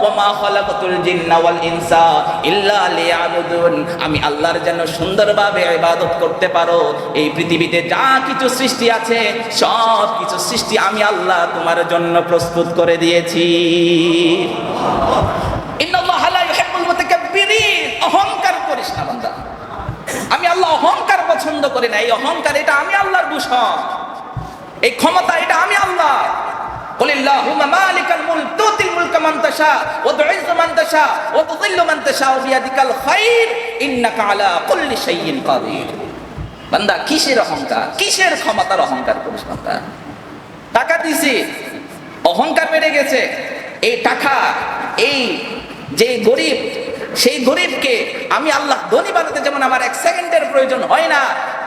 [SPEAKER 1] ওয়া মা খালাকাতুল জিন্না ওয়াল ইনসা ইল্লা লিয়াবুদুন, আমি আল্লাহর জন্য সুন্দরভাবে ইবাদত করতে পারো। এই পৃথিবীতে যা কিছু সৃষ্টি আছে, সব কিছু সৃষ্টি আমি আল্লাহ তোমার জন্য প্রস্তুত করে দিয়েছি। ইন্নাল্লাহা লা ইউহিব্বুল মুতাকাব্বিরিন। অহংকার করিস না বান্দা, আমি আল্লাহ অহংকার পছন্দ করি না। এই অহংকার, এটা আমি আল্লাহর ভূষণ, এই ক্ষমতা এটা আমি আল্লাহ। কুলিল্লাহুম্মা মালিকাল মুলক তুতিল মুলকা মান তাশা ওয়া তুইজ্জু মান তাশা ওয়া তুযিল্লু মান তাশা বিয়াদিকাল খায়র ইন্নাকা আলা কুল্লি শাইইন কাদির। বান্দা, কিসের অহংকার, কিসের ক্ষমতার অহংকার করিস বান্দা? টাকা দিছি, অহংকার বেড়ে গেছে। এই টাকা, এই যে গরিব, সেই গরিবকে আমি আল্লাহ ধনী বানাতে যেমন আমার এক সেকেন্ডের প্রয়োজন হয় না,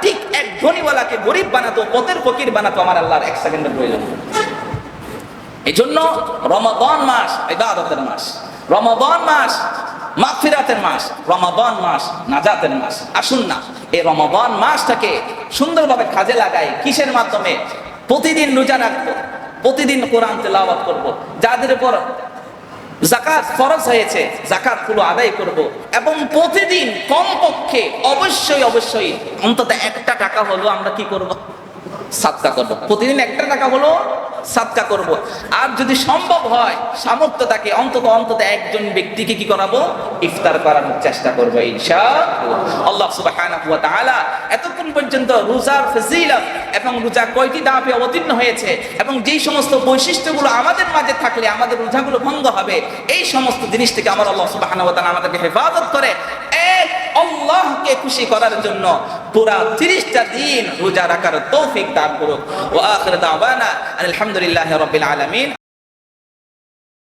[SPEAKER 1] ঠিক এক ধনীওয়ালাকে গরিব বানাতো, পথের ফকির বানাতো আমার আল্লাহর এক সেকেন্ডের প্রয়োজন। এই জন্য রমাদান মাস ইবাদতের মাস, রমাদান মাস মাগফিরাতের মাস, রমাদান মাস নাজাতের মাস। আসুন না এই রমাদান মাসটাকে সুন্দরভাবে কাজে লাগাই। কিসের মাধ্যমে? প্রতিদিন রোজা রাখবো, প্রতিদিন কোরআন তেলাওয়াত করব। যাদের উপর যাকাত ফরজ হয়েছে, যাকাতগুলো আদায় করব এবং প্রতিদিন কমপক্ষে অবশ্যই অন্তত 1 টাকা হলো আমরা কি করব? সাদকা করব। প্রতিদিন 1 টাকা হলো সাদকা করব। আর যদি সম্ভব হয় সামর্থ্য থাকে অন্তত একজন ব্যক্তিকে কি করাবো? ইফতার করানোর চেষ্টা করব ইনশাআল্লাহ। আল্লাহ সুবহানাহু ওয়া তাআলা এতক্ষণ পর্যন্ত রোজার ফজিলত এবং রোজা কয়টি ধাপে অবতীর্ণ হয়েছে এবং যেই সমস্ত বৈশিষ্ট্যগুলো আমাদের মাঝে থাকলে আমাদের রোজাগুলো ভঙ্গ হবে, এই সমস্ত জিনিস থেকে আমার আল্লাহ সুবহানাহু ওয়া তাআলা আমাদেরকে হেফাজত করে এক আল্লাহকে খুশি করার জন্য পুরা 30টা দিন রোজা রাখার তৌফিক দান করুক। ওয়া আখির দাওয়ানা আলহামদুলিল্লাহি রাব্বিল আলামিন।